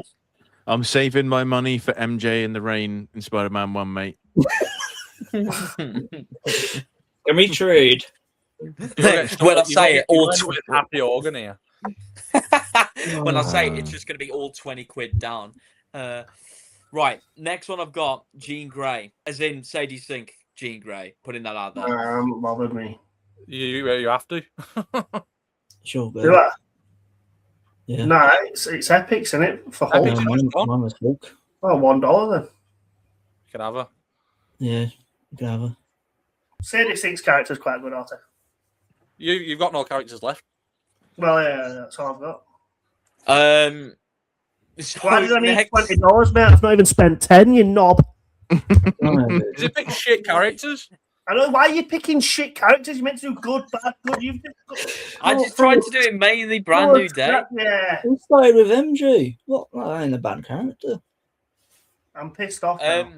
I'm saving my money for MJ in the Rain in Spider-Man 1, mate. Can we trade? When I say it, all happy organ here. when I say it, it's just going to be all 20 quid down. Right, next one I've got Jean Grey, as in Sadie Sink Jean Grey. Putting that out there. Bothered me. You have to. Sure, Do go. that? Yeah. No, it's Epicz, isn't it? For Hulk. Epicz. Mine was Hulk. Oh, $1 then. You can have her. Yeah, you can have her. Sadie Sink's character's quite good, aren't it? You've got no characters left. Well, yeah, that's all I've got. So Why did I need next- $20, mate? I've not even spent 10, you knob. Is it pick shit characters? I know, why are you picking shit characters? You meant to do good, bad, good. You've just I just tried to do it mainly brand new day. Yeah, We started with MJ. What? That ain't a bad character. I'm pissed off now.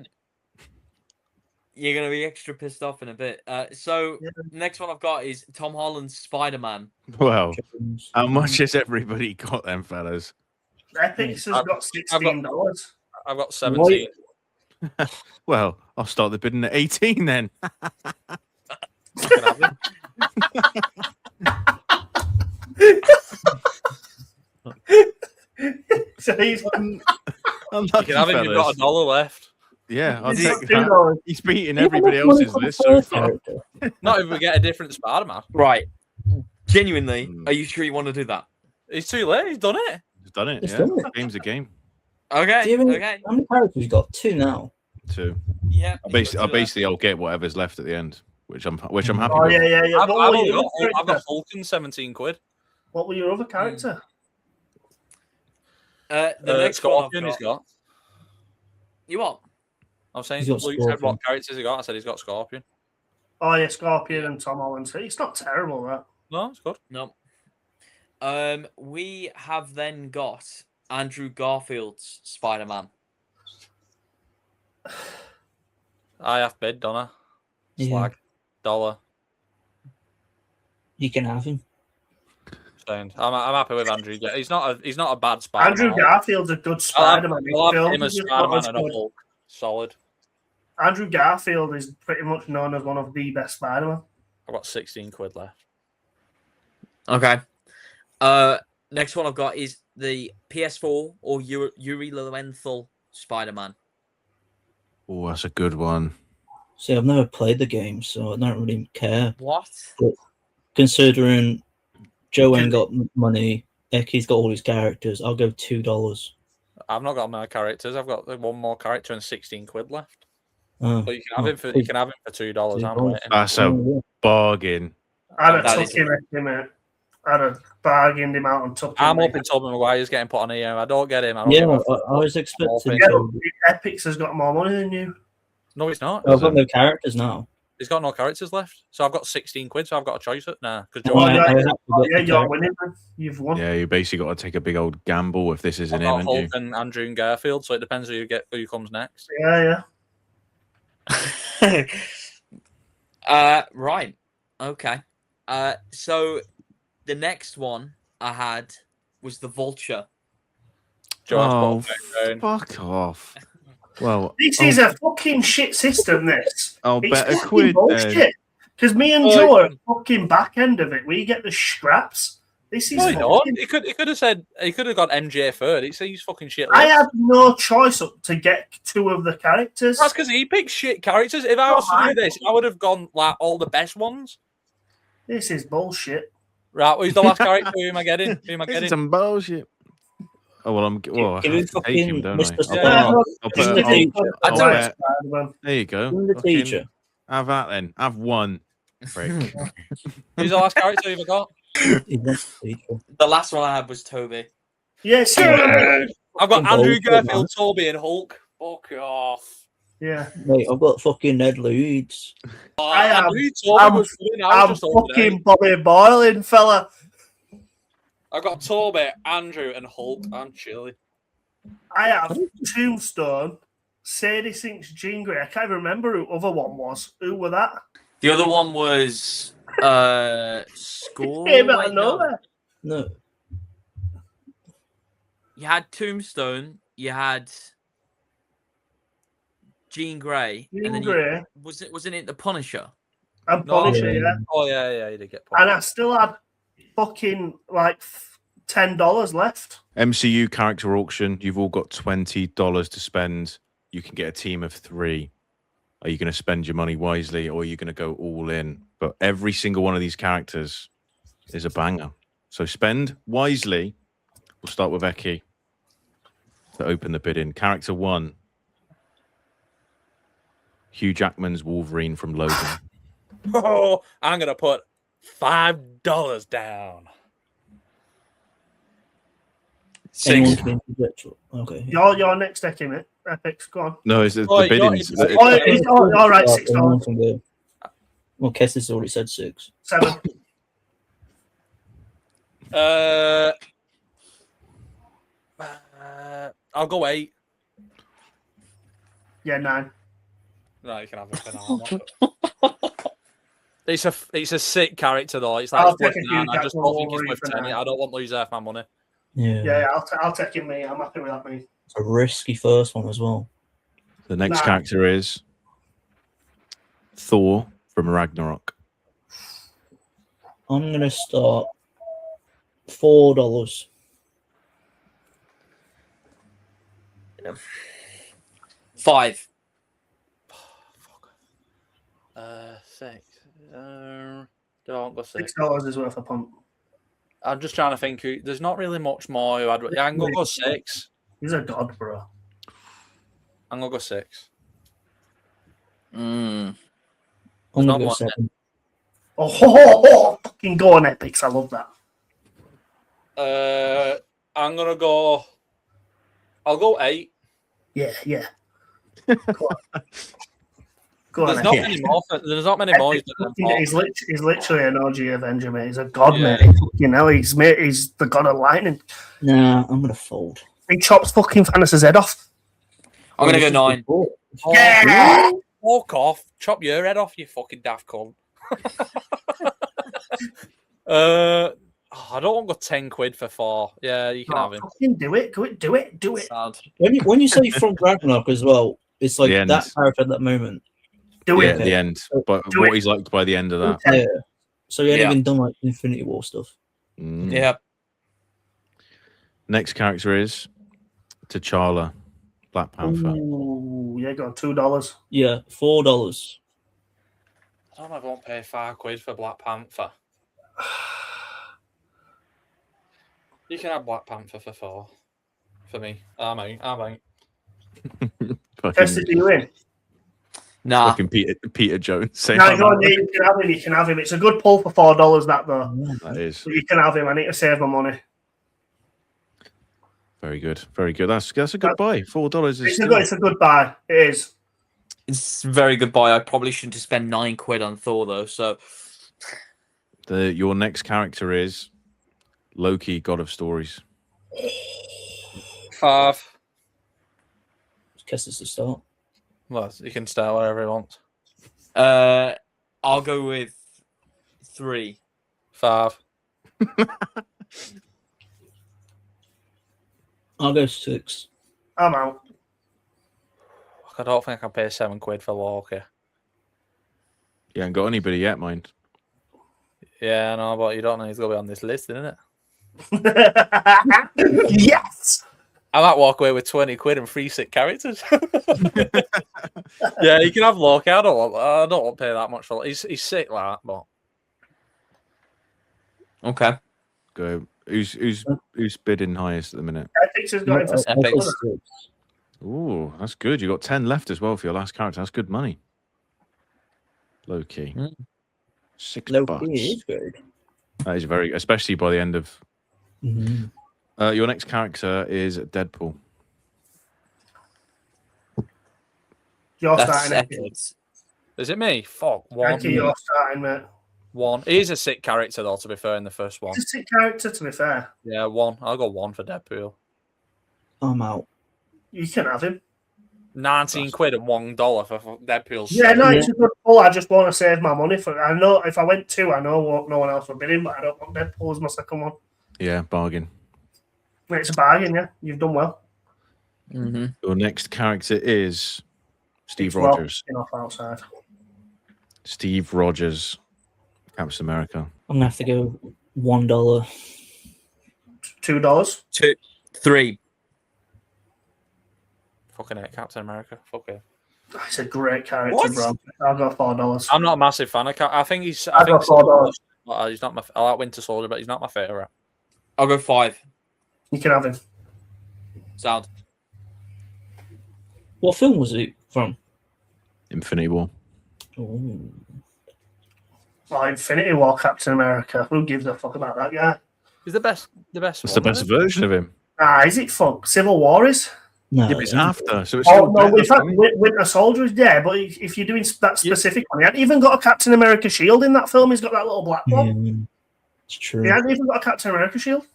You're gonna be extra pissed off in a bit. So Yeah. next one I've got is Tom Holland's Spider-Man. Well, Jones. how much has everybody got then, fellas? Epicz has got $16. I've got 17. Well, I'll start the bidding at 18 then. You can have them. So he's I'm You lucky, can have him. You've got fellas. $1 left. Yeah, I'll he's take got that. $2. He's beating You have everybody enough money else's for the list so first far. character. Not if we get a different Spider-Man. Right. Genuinely, are you sure you want to do that? It's too late. He's done it. He's done it. He's Yeah, done it. game's a game. Okay. Okay. How many characters you got? 2 now. 2. Yeah. Basically, I'll get whatever's left at the end, which I'm happy Oh, with. yeah. I've What were your got other character? Hulk and 17 quid. What were your other character? The next one I've Scorpion he's got. You what? I'm saying He's got Luke said what Scorpion. characters he got. I said he's got Scorpion. Oh, yeah, Scorpion and Tom Holland. It's not terrible, that. No, it's good. No. We have then got Andrew Garfield's Spider-Man. I have bid, don't I? Yeah. Slag. $1. You can have him. Saying. I'm happy with Andrew. He's not a bad Spider-Man. Andrew Garfield's a good Spider-Man. I'll His have him film as is not Spider-Man as and a good. Hulk. Solid. Andrew Garfield is pretty much known as one of the best Spider-Man. I've got 16 quid left. Okay. Next one I've got is the PS4 or Yuri Lowenthal Spider-Man. Oh, that's a good one. See, I've never played the game, so I don't really care. What? Considering Joe ain't got money, Eccy's got all his characters, I'll go $2. I've not got my characters. I've got one more character and 16 quid left. Oh, But you can have him for $2. I'm waiting. That's a bargain. I'd have That took is- him, I'd have bargained him out and took him. I'm hoping Tobey Maguire's getting put on here. I don't get him. I don't Yeah, get him. I was expecting. Yeah, to- but Epicz has got more money than you. No, he's not. I've got no characters now. He's got no characters left. So I've got 16 quid, so I've got a choice. Nah, because Oh, Joe yeah, I have to get Yeah, the you're character. winning, man. You've won. Yeah, you basically got to take a big old gamble if this isn't I've him, got haven't you? Hulk and Andrew and Garfield, so it depends who comes next. Yeah. Right. Okay. So the next one I had was the Vulture. Joe Fuck off. Well, This is a fucking shit system, this. I'll It's bet a fucking quid then. bullshit. Because me and Joe are fucking back end of it. We get the scraps. This is No, he don't. fucking... He could have said he could have got MJ third. He's fucking shit. I list. had no choice to get 2 of the characters. That's because he picks shit characters. If I was to do this, I would have gone like all the best ones. This is bullshit. Right, who's the last character? Who am I getting? This is some bullshit. Oh well, I Give him have to take him, fucking don't I? Mr. I'll Star. put- I'll Give him put- the teacher. I I'll don't- bet- Spider-Man. There you go. Give him the Fucking- teacher. Have that then. Have one. Frick. Who's the last character you've got? He wants the teacher. The last one I had was Toby. Yeah, see what I mean? I've got Fucking Andrew bullshit, Garfield, man. Toby, and Hulk. Fuck off. Yeah. Mate, I've got fucking Ned Leeds. I am- knew Toby I'm- was good. I I'm was just over there. fucking Bobby Boiling, fella. I've got Toby, Andrew, and Hulk. I'm chilly. I have Tombstone, Sadie Sinks, Jean Grey. I can't remember who the other one was. Who were that? The other one was Score. Came out Wait, of no. nowhere. No, You had Tombstone. You had Jean Grey. and Jean then Grey wasn't it the Punisher? and No. Punisher, yeah. Oh yeah, he did get And I still had fucking like $10 left. MCU character auction. You've all got $20 to spend. You can get a team of 3. Are you going to spend your money wisely, or are you going to go all in? But every single one of these characters is a banger. So spend wisely. We'll start with Eccy to open the bid in. Character 1. Hugh Jackman's Wolverine from Logan. Oh, I'm gonna put $5 down. anyone 6. can be projectile. Okay. Your next deck, mate. Epicz, go on. No, it's the Oh, you got biddings. it. All right, Start, anyone $6. can go. Well, Kessis already said 6. 7. I'll go 8. Yeah, 9. No, you can have it. It's a sick character though. It's like I'll it's worth take a 9. Hugh I just Jackman don't think it's Wolverine worth for 10. 9. I don't want to lose half my money. Yeah. Yeah, I'll take him, mate. I'm happy with that, mate. It's a risky first one as well. The next Nah. character is Thor from Ragnarok. I'm gonna start $4. 5. 6. Don't go six. $6 is worth a punt. I'm just trying to think. There's not really much more who had. Yeah, I'm gonna go 6. He's a god, bro. I'm gonna go 6. I'm not gonna go one 7. Fucking go on, Epicz. I love that. I'm gonna go. I'll go 8. Yeah. Go on. Go on, There's not Epicz. many more. There's not many more. He's literally an OG Avenger, mate. He's a god, Yeah. mate. You know, he's the god of lightning. Nah, I'm gonna fold. He chops fucking Thanos' head off. I'm gonna go 9. Yeah! Walk off. Chop your head off, you fucking daft cunt. I don't want to go 10 quid for 4. Yeah, you can have him. Fucking do it. Do it. Sound. When you say from Ragnarok as well, it's like The end. that character at that moment. Do Yeah, it. at the end. But Do what it. he's like by the end of that. Yeah. So he ain't Yeah. even done like Infinity War stuff. Mm. Yeah. Next character is T'Challa, Black Panther. Ooh, yeah, got $2. Yeah, $4. I don't know if I won't pay 5 quid for Black Panther. You can have Black Panther for 4. For me. I mean. Tested, do you win? Nah. Fucking Peter Jones. Saying No, you can have him. It's a good pull for $4, that though. that is But you can have him. I need to save my money. very good. Very good. That's a good buy. $4 is It's a good buy. It is. It's a very good buy. I probably shouldn't have spent 9 quid on Thor though. So your next character is Loki, God of Stories. 5. Guess it's the start. Well, you can start wherever you want. I'll go with 3. 5. I'll go 6. I'm out. I don't think I can pay 7 quid for Loki. You haven't got anybody yet, mind. Yeah, I know, but you don't know he's going to be on this list, isn't it? Yes. I might walk away with 20 quid and 3 sick characters. Yeah, you can have Loki. I don't want to pay that much for it. He's sick like that, but Okay. Go. Who's bidding highest at the minute? Epicz has got him for Epicz. $6. Ooh, that's good. You got 10 left as well for your last character. That's good money. Loki. Mm. $6. is good. That is very, especially by the end of. Mm-hmm. Your next character is Deadpool. You're That's starting, Epicz. Epicz. is it me? Fuck, Thank you, 1. you're starting, mate. 1. He's a sick character, though, to be fair, in the first one. It's a sick character, to be fair. Yeah, 1. I'll go 1 for Deadpool. I'm out. You can have him. 19 quid and $1 for Deadpool. Yeah, no, Yeah. it's a good pull. I just want to save my money for. I know if I went 2, I know what no one else would bid in, but I don't want Deadpool as my second one. Yeah, bargain. Mate, it's a bargain, yeah. You've done well. Mm-hmm. Your next character is Steve It's well Rogers. picking off outside. Steve Rogers, Captain America. I'm gonna have to go $1. $2. 2, 3. Fucking hate Captain America. Fuck it. It's a great character, What? bro. I'll go $4. I'm not a massive fan of I think he's. I'll go $4. He's not my. I like Winter Soldier, but he's not my favorite. I'll go 5. You can have him. Sound. What film was it from? Infinity War. Ooh. Oh, Infinity War Captain America. Who gives a fuck about that guy? He's the best. The best. That's one, the best isn't version of him. Is it fuck? Civil War is? No, Yeah, but it's after, so it's Oh, still no, better, in fact, isn't it? Winter Soldier is there, but if you're doing that specific one, he hadn't even got a Captain America shield in that film. He's got that little black one. Yeah, it's true. He hasn't even got a Captain America shield.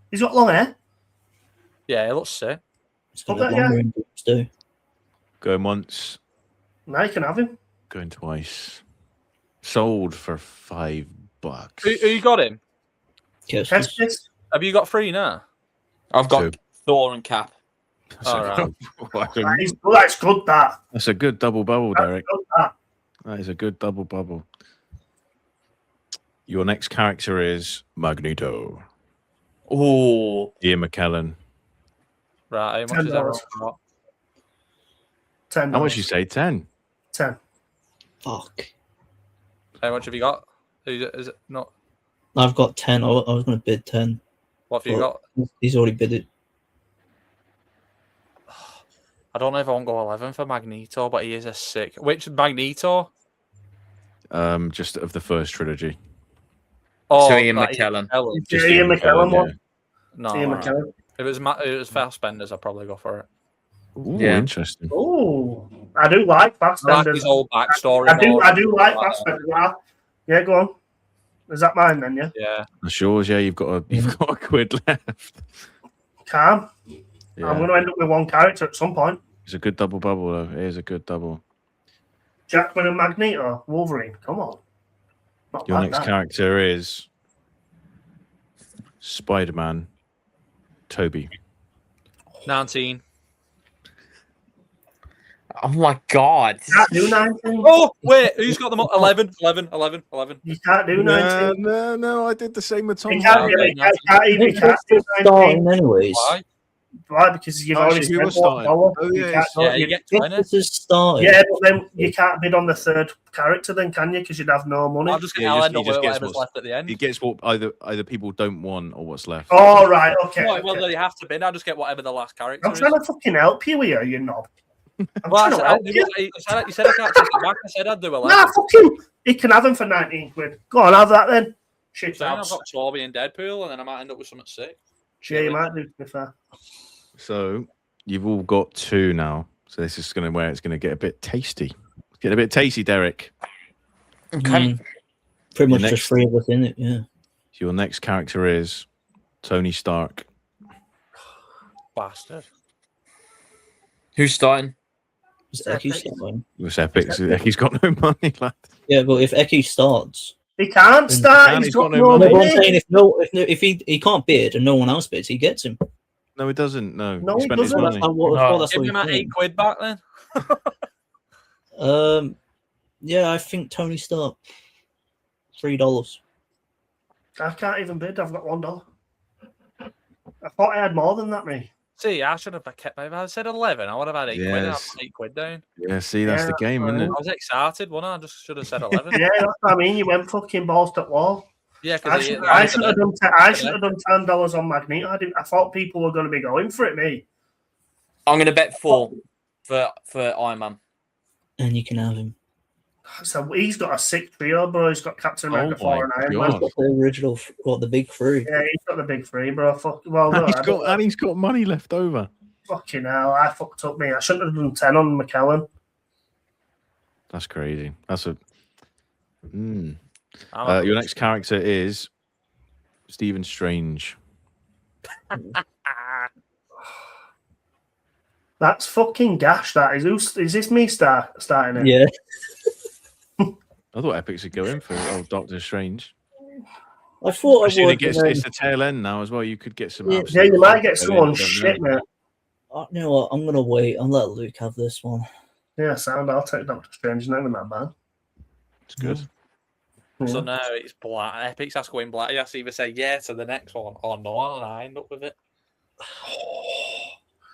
He's got long hair. it? Yeah, he looks sick. It's got Fuck a that, longer in boots too. Going once, Now you can have him. going twice. Sold for $5. Who you got him? Yes, Test this. Have you got 3 now? I've got 2. Thor and Cap. That's good, that. That's a good double bubble, That's Derek. good, that. That is a good double bubble. Your next character is Magneto. Oh, Ian McKellen. Right. How much is that? $10. $10. How much you say? 10. 10. Fuck. How much have you got? Is it not? I've got 10. I was going to bid 10. What have you got? He's already bid it. I don't know if I won't go 11 for Magneto, but he is a sick. Which Magneto? Just of the first trilogy. Oh, So Ian that McKellen. Just Ian McKellen one. No, Ian no. McKellen. If it was Fassbenders, I'd probably go for it. Ooh, Yeah. interesting. Oh, I do like I like Fassbenders. his whole backstory. I do like Fassbenders. Yeah, go on. Is that mine then? Yeah. Yeah. That's yours. Yeah, you've got a quid left. Calm. Yeah. I'm going to end up with one character at some point. It's a good double bubble, though. It is a good double. Jackman and Magneto, Wolverine. Come on. Not Your bad, next that. character is Spider-Man, Toby. 19. Oh my god. You can't do 19. Oh, wait. Who's got them? 11. You can't do 19. No. I did the same with Tom. You can't Okay, do 19. Starting anyways. Why? Why? Because you've already Actually, who spent was starting? $1. Oh, You yeah, can't- Yeah, you get 20. This is starting. Yeah, but then you can't bid on the third character, then can you? Because you'd have no money. I'll just Yeah, I'll he end up just with gets whatever's what's- left at the end. He gets what either people don't want or what's left. Oh, right, okay. Right, well, okay. you have to bid. I'll just get whatever the last character I'm is. trying to fucking help you here, you knob. I'm Well, trying to help you. you said I can't take it back. I said I'd do 11. Nah, fuck him. He can have them for 19 quid. Go on, have that then. Shit, Saying I've house. got Toby and Deadpool, and then I might end up with something sick. Yeah, you might do, to be fair. So you've all got 2 now. So this is where it's going to get a bit tasty. It's getting a bit tasty, Derek. Okay. Pretty much Your just next- 3 of us in it, yeah. Your next character is Tony Stark. Bastard. Who's starting? Is Eccy starting? It was Epicz. He's got no money left. Yeah, but if Eccy starts, He can't start. He's got no no, but I'm money. saying if he can't bid and no one else bids, he gets him. No, he doesn't. No, No, he he spent his doesn't. money. That's what Give he's him that saying. £8 back then. Yeah, I think Tony Stark. $3. I can't even bid. I've got $1. I thought I had more than that, me. See, I should have kept my. If I said 11, I would have had £8 quid. Yes. I'd £8 down. Yeah, see, that's Yeah, the game, isn't it? I was excited, wasn't I? I just should have said 11. Yeah, that's what I mean. You went fucking balls to the wall. Yeah, I because should have done $10 on Magneto. I thought people were going to be going for it, me. I'm gonna bet 4 for Iron Man. And you can have him. So he's got a sick trio, bro. He's got Captain America, Oh my Thor, and Iron God. Man. Got the original, the big 3. Yeah, he's got the big 3, bro. Well, no, And he's got money left over. fucking hell, I fucked up, me. I shouldn't have done 10 on McKellen. That's crazy. That's a. I'm Your next character is Stephen Strange. That's fucking gash. That is this me starting it? Yeah. I thought Epicz would go in for Doctor Strange. I thought I Actually, would. it's the tail end now as well. You could get some. Yeah, Yeah, you might get absolute- someone don't shit, know. mate. You know what? I'm gonna wait and let Luke have this one. Yeah, sound. I'll take Doctor Strange. Not even that bad. It's good. So Yeah. now it's black. Epicz has to go in black. He has to either say yeah to the next one or no, and I end up with it.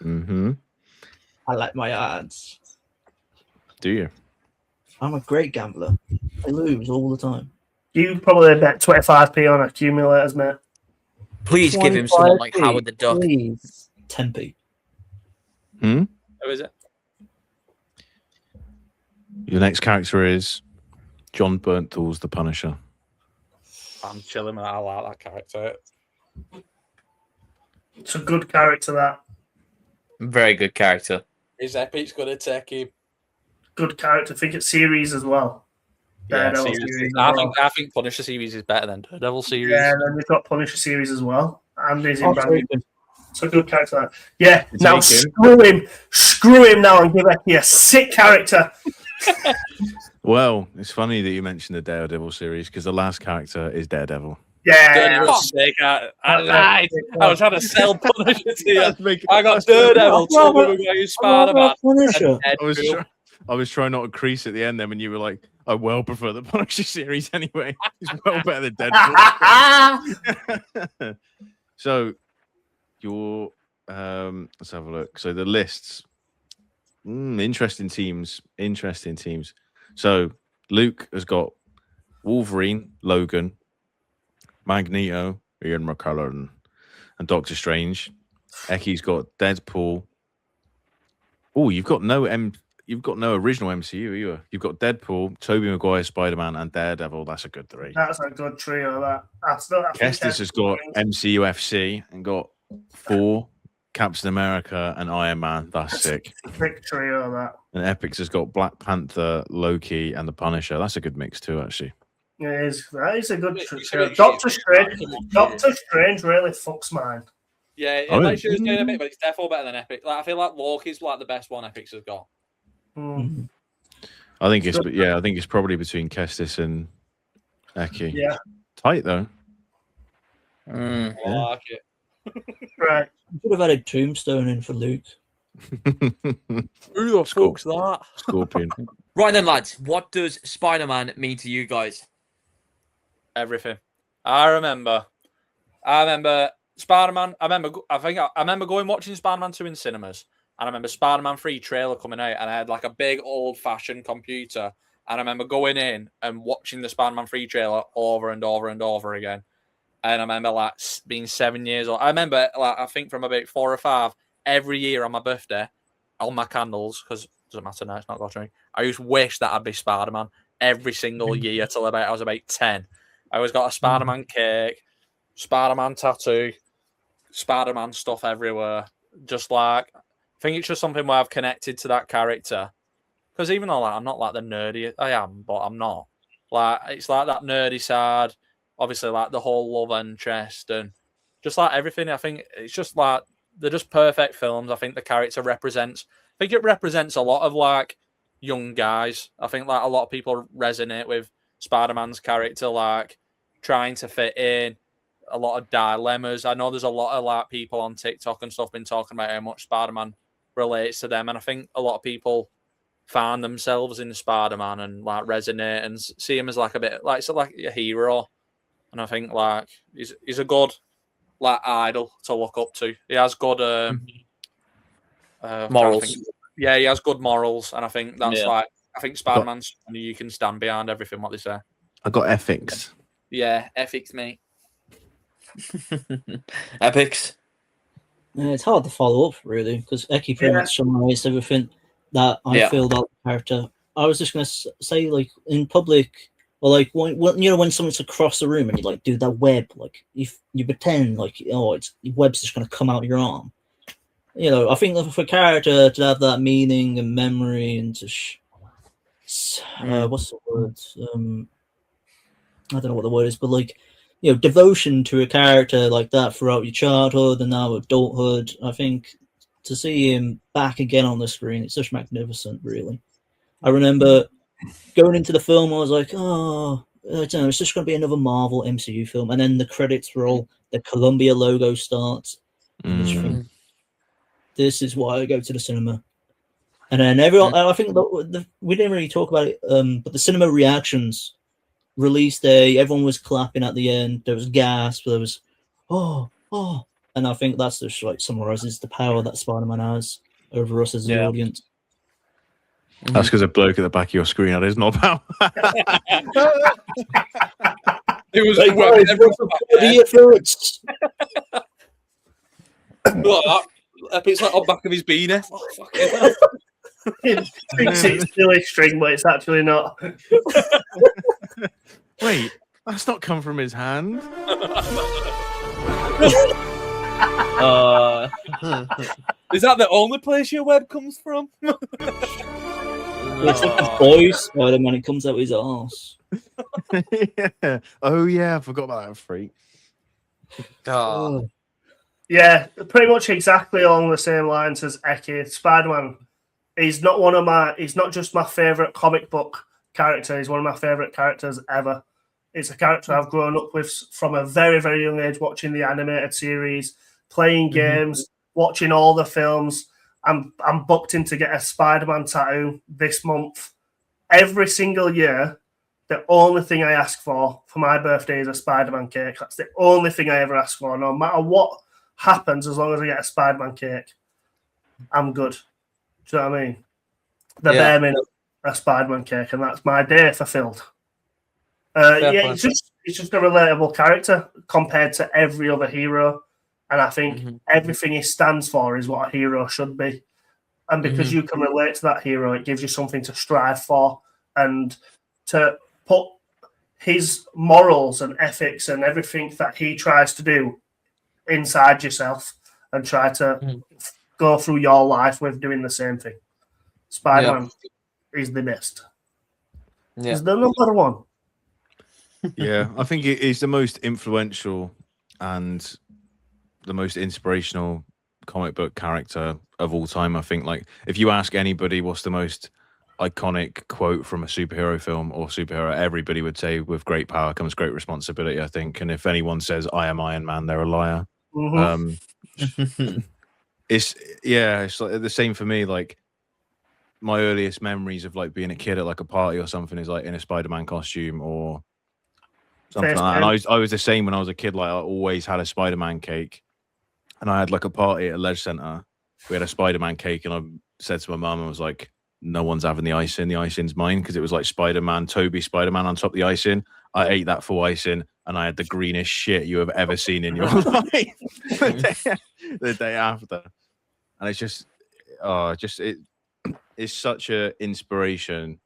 Mm-hmm. I like my odds. Do you? I'm a great gambler. I lose all the time. You probably bet 25p on accumulators, mate. Please give him someone like 25p, Howard the Duck. Please. 10p. Hmm? Who is it? Your next character is John Bernthal's The Punisher. I'm chilling with that. I like that character. It's a good character, that. Very good character. Is Epicz going to take him? Good character. I think it's series as well. Yeah, Daredevil series. series I as well. think Punisher series is better than Daredevil series. Yeah, and then we've got Punisher series as well. And he's in I'll brand take new. him. It's a good character. That. Yeah, It's now Aiken. screw him now and give Eccy a sick character. Well, it's funny that you mentioned the Daredevil series because the last character is Daredevil. Yeah. Daredevil's sick. I lied. I was trying to sell Punisher to you. Make- I got Daredevil. Told me we were going to use Spider-Man. Punisher. I was trying not to crease at the end then when you were like, I well prefer the Punisher series anyway. It's well better than Deadpool. So your let's have a look. So the lists. Interesting teams. So Luke has got Wolverine, Logan, Magneto, Ian McKellen, and Doctor Strange. Eccy's got Deadpool. Oh, you've got no original MCU either. You've got Deadpool, Tobey Maguire, Spider-Man, and Daredevil. That's a good 3. That's a good trio. Kestis has got MCU FC and got Thor, Captain America, and Iron Man. That's sick. Big trio, that. And Epicz has got Black Panther, Loki, and the Punisher. That's a good mix too, actually. That is a good trio. Doctor Strange really fucks mine. Yeah, it makes you doing a bit, but it's definitely better than Epicz. Like, I feel like Loki's like the best one Epicz has got. I think it's probably between Kestis and Eccy. Yeah. Tight though. I like it. Right. You could have added Tombstone in for Luke. Who the fuck's that? Scorpion. Right then, lads. What does Spider-Man mean to you guys? Everything. I remember Spider-Man. I remember going watching Spider-Man 2 in cinemas, and I remember Spider-Man 3 trailer coming out, and I had like a big old-fashioned computer, and I remember going in and watching the Spider-Man 3 trailer over and over and over again. And I remember like being 7 years old. I remember like I think from about 4 or 5 every year on my birthday, on my candles, because it doesn't matter now, it's not got to me. I just wish that I'd be Spider-Man every single year till I was about 10. I always got a Spider-Man cake, Spider-Man tattoo, Spider-Man stuff everywhere. Just like, I think it's just something where I've connected to that character. Because even though like, I'm not like the nerdy, I am, but I'm not. Like, it's like that nerdy side, obviously like the whole love interest and just like everything. I think it's just like, they're just perfect films. I think the character represents, I think it represents a lot of like young guys. I think like a lot of people resonate with Spider-Man's character, like trying to fit in, a lot of dilemmas. I know there's a lot of like people on TikTok and stuff been talking about how much Spider-Man relates to them, and I think a lot of people find themselves in Spider-Man and like resonate and see him as like a bit like a hero. And I think like he's a good like idol to look up to. He has good morals. Yeah, he has good morals, and I think that's like I think Spider-Man's you can stand behind everything what they say. I got ethics. Yeah, ethics, mate. Epicz. It's hard to follow up really because Eccy pretty much summarized everything that I feel about the character. I was just gonna say, like in public, or like when someone's across the room and you like do that web, like if you pretend like it's web's just gonna come out your arm. I think for a character to have that meaning and memory and to what's the word? I don't know what the word is, but like devotion to a character like that throughout your childhood and now adulthood. I think to see him back again on the screen, it's just magnificent, really. I remember going into the film, I was like, oh, I don't know, it's just going to be another Marvel MCU film. And then the credits roll, the Columbia logo starts. This is why I go to the cinema. And then everyone, I think we didn't really talk about it, but the cinema reactions, release day, everyone was clapping at the end. There was gasp, there was, oh. And I think that's just like summarizes the power that Spider-Man has over us as the audience. That's because a bloke at the back of your screen had his knob out. It was it's like on back of his beanie. Oh, fuck it. It thinks it's silly string, but it's actually not. Wait, that's not come from his hand. Is that the only place your web comes from? It's like the boys Spider-Man, it comes out his arse. Yeah. Oh yeah, I forgot about that freak. Yeah, pretty much exactly along the same lines as Eccy. Spider-Man, he's not just my favourite comic book character, he's one of my favourite characters ever. It's a character I've grown up with from a very, very young age, watching the animated series, playing games, watching all the films. I'm booked in to get a Spider-Man tattoo this month. Every single year, the only thing I ask for my birthday is a Spider-Man cake. That's the only thing I ever ask for. No matter what happens, as long as I get a Spider-Man cake, I'm good. Do you know what I mean? The bare minimum, a Spider-Man cake, and that's my day fulfilled. Yeah, it's just a relatable character compared to every other hero. And I think everything he stands for is what a hero should be. And because you can relate to that hero, it gives you something to strive for and to put his morals and ethics and everything that he tries to do inside yourself and try to go through your life with doing the same thing. Spider-Man is the best. Yeah. He's the number one. Yeah, I think it is the most influential and the most inspirational comic book character of all time. I think, like, if you ask anybody what's the most iconic quote from a superhero film or superhero, everybody would say, with great power comes great responsibility, I think. And if anyone says I am Iron Man, they're a liar. It's like the same for me. Like, my earliest memories of like being a kid at like a party or something is like in a Spider-Man costume or something like that. And I was the same when I was a kid. Like, I always had a Spider-Man cake, and I had like a party at a leisure centre. We had a Spider-Man cake, and I said to my mum, I was like, no one's having the icing. The icing's mine, because it was like Spider-Man, Toby Spider-Man on top of the icing. I ate that full icing, and I had the greenest shit you have ever seen in your life the day after. And it's just, it's such an inspiration.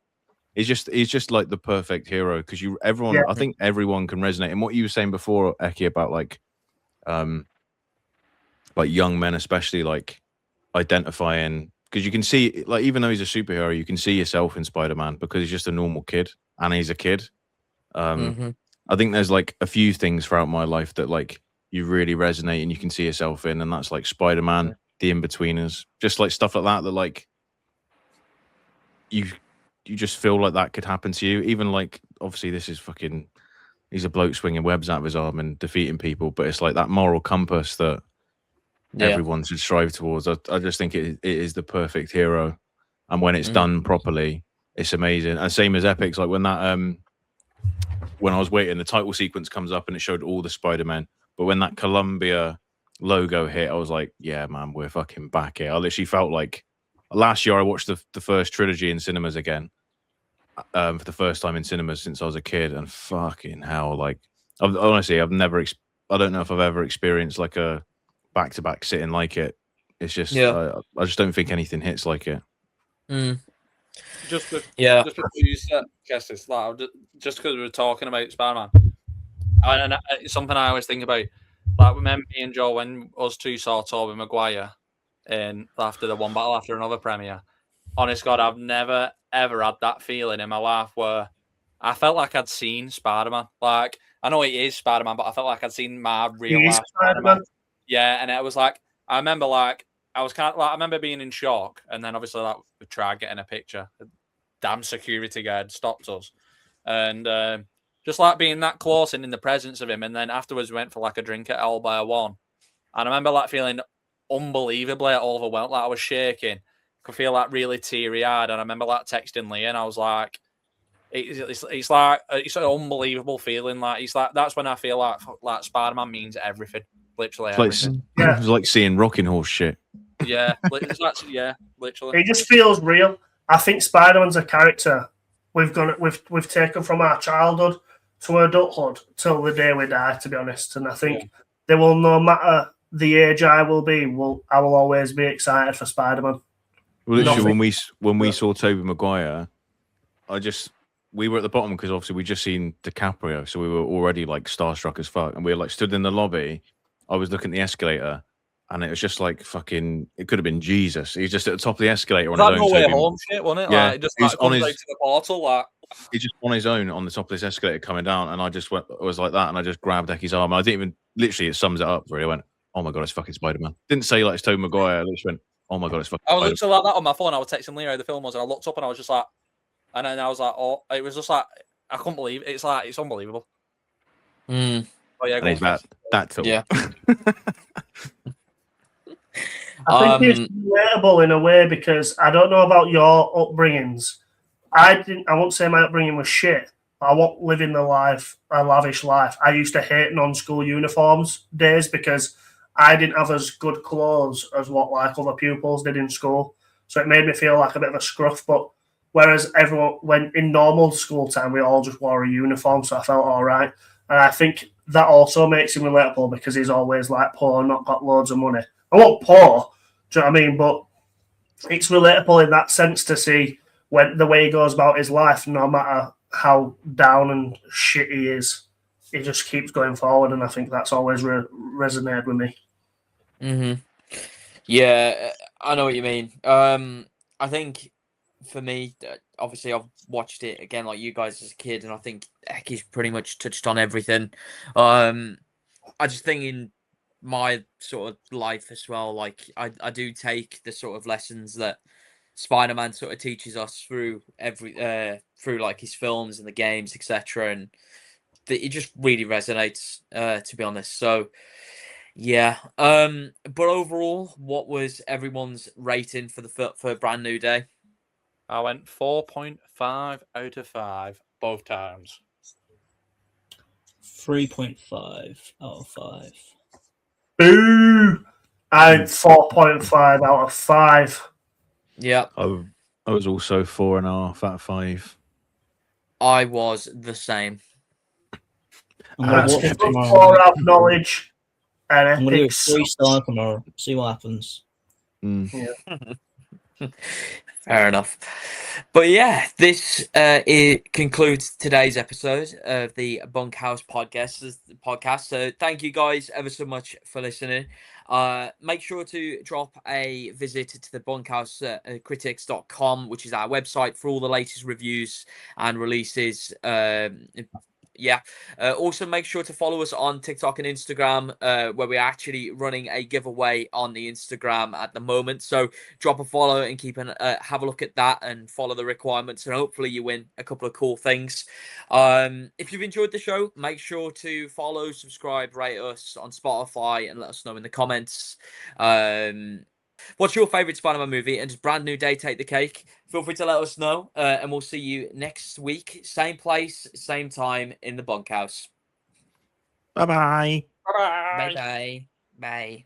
He's just like the perfect hero, because I think everyone can resonate. And what you were saying before, Eccy, about like young men, especially, like identifying, because you can see, like, even though he's a superhero, you can see yourself in Spider-Man because he's just a normal kid and he's a kid. I think there's like a few things throughout my life that like you really resonate and you can see yourself in, and that's like Spider-Man, the In-Betweeners, just like stuff like that like you just feel like that could happen to you. Even like, obviously this is fucking, he's a bloke swinging webs out of his arm and defeating people, but it's like that moral compass that everyone should strive towards. I just think it is the perfect hero, and when it's done properly, it's amazing. And same as Epicz, like when that when I was waiting, the title sequence comes up and it showed all the Spider-Men, but when that Columbia logo hit, I was like, yeah, man, we're fucking back here. I literally felt like last year I watched the first trilogy in cinemas again, for the first time in cinemas since I was a kid, and fucking hell, like, honestly, I don't know if I've ever experienced like a back-to-back sitting like it. It's just, I just don't think anything hits like it. Just before you said, guess this, like, just because we were talking about Spider-Man, and it's something I always think about. Like, remember me and Joe when us two saw Tobey Maguire in after the one battle after another premiere. Honest God, I've never ever had that feeling in my life where I felt like I'd seen Spider-Man. Like, I know he is Spider-Man, but I felt like I'd seen my real life Spider-Man. Yeah, and it was like, I remember like I was kind of like, I remember being in shock, and then obviously like we tried getting a picture. The damn security guard stopped us, and just like being that close and in the presence of him, and then afterwards we went for like a drink at Epicz, and I remember like feeling unbelievably overwhelmed, like I was shaking, could feel like really teary eyed, and I remember like texting Lee, and I was like, it's like it's an unbelievable feeling. Like it's like that's when I feel like Spider-Man means everything, literally everything. It was like seeing Rocking Horse shit. Yeah, it's actually, literally. It just feels real. I think Spider-Man's a character we've taken from our childhood to adulthood till the day we die, to be honest. And I think there will, no matter the age I will be, I will always be excited for Spider-Man. Well, literally, when we saw Tobey Maguire, we were at the bottom because obviously we just seen DiCaprio, so we were already like starstruck as fuck, and we were like stood in the lobby. I was looking at the escalator, and it was just like fucking. It could have been Jesus. He's just at the top of the escalator on his own. No Way Home shit, wasn't it? Yeah, like, just like, on his to the portal, like. He's just on his own on the top of this escalator coming down, and I was like that, and I just grabbed Ecky's arm. I didn't even, literally, it sums it up. Really, I went, "Oh my god, it's fucking Spider-Man." Didn't say like it's Tobey Maguire. I literally went, "Oh my god, it's fucking." I was literally like that on my phone. I was texting Leo how the film was, and I looked up and I was just like, and then I was like, "Oh," it was just like I couldn't believe it. It's like it's unbelievable. Oh yeah, and that film. Yeah. I think it's relatable in a way because I don't know about your upbringings. I won't say my upbringing was shit, but I won't live in a lavish life. I used to hate non-school uniforms days because I didn't have as good clothes as what like other pupils did in school. So it made me feel like a bit of a scruff. But Whereas everyone, when in normal school time, we all just wore a uniform, so I felt all right. And I think that also makes him relatable because he's always like poor, not got loads of money. I won't poor, do you know what I mean? But it's relatable in that sense to see when the way he goes about his life, no matter how down and shit he is, he just keeps going forward, and I think that's always resonated with me. Yeah, I know what you mean. I think for me, obviously, I've watched it again like you guys as a kid, and I think Eccy's pretty much touched on everything. I just think in my sort of life as well, like I do take the sort of lessons that Spider-Man sort of teaches us through through like his films and the games, etc., and it just really resonates, to be honest. So yeah, but overall, what was everyone's rating for for Brand New Day? I went 4.5 out of 5 both times. 3.5 out of 5. Boo! I'm 4.5 out of 5. Yeah, I was also 4.5 out of 5. I was the same. I'm gonna That's watch it tomorrow. 4 out of knowledge and I'm gonna give it Epicz. 3-star tomorrow. See what happens. Fair enough. But yeah, this it concludes today's episode of the Bunkhouse Podcast. So thank you guys ever so much for listening. Make sure to drop a visit to the bunkhousecritics.com, which is our website for all the latest reviews and releases. Also make sure to follow us on TikTok and Instagram, where we're actually running a giveaway on the Instagram at the moment. So drop a follow and have a look at that and follow the requirements, and hopefully you win a couple of cool things. If you've enjoyed the show, make sure to follow, subscribe, rate us on Spotify, and let us know in the comments. What's your favourite Spider-Man movie, and does Brand New Day take the cake? Feel free to let us know, and we'll see you next week. Same place, same time in the bunkhouse. Bye-bye. Bye-bye. Bye-bye. Bye.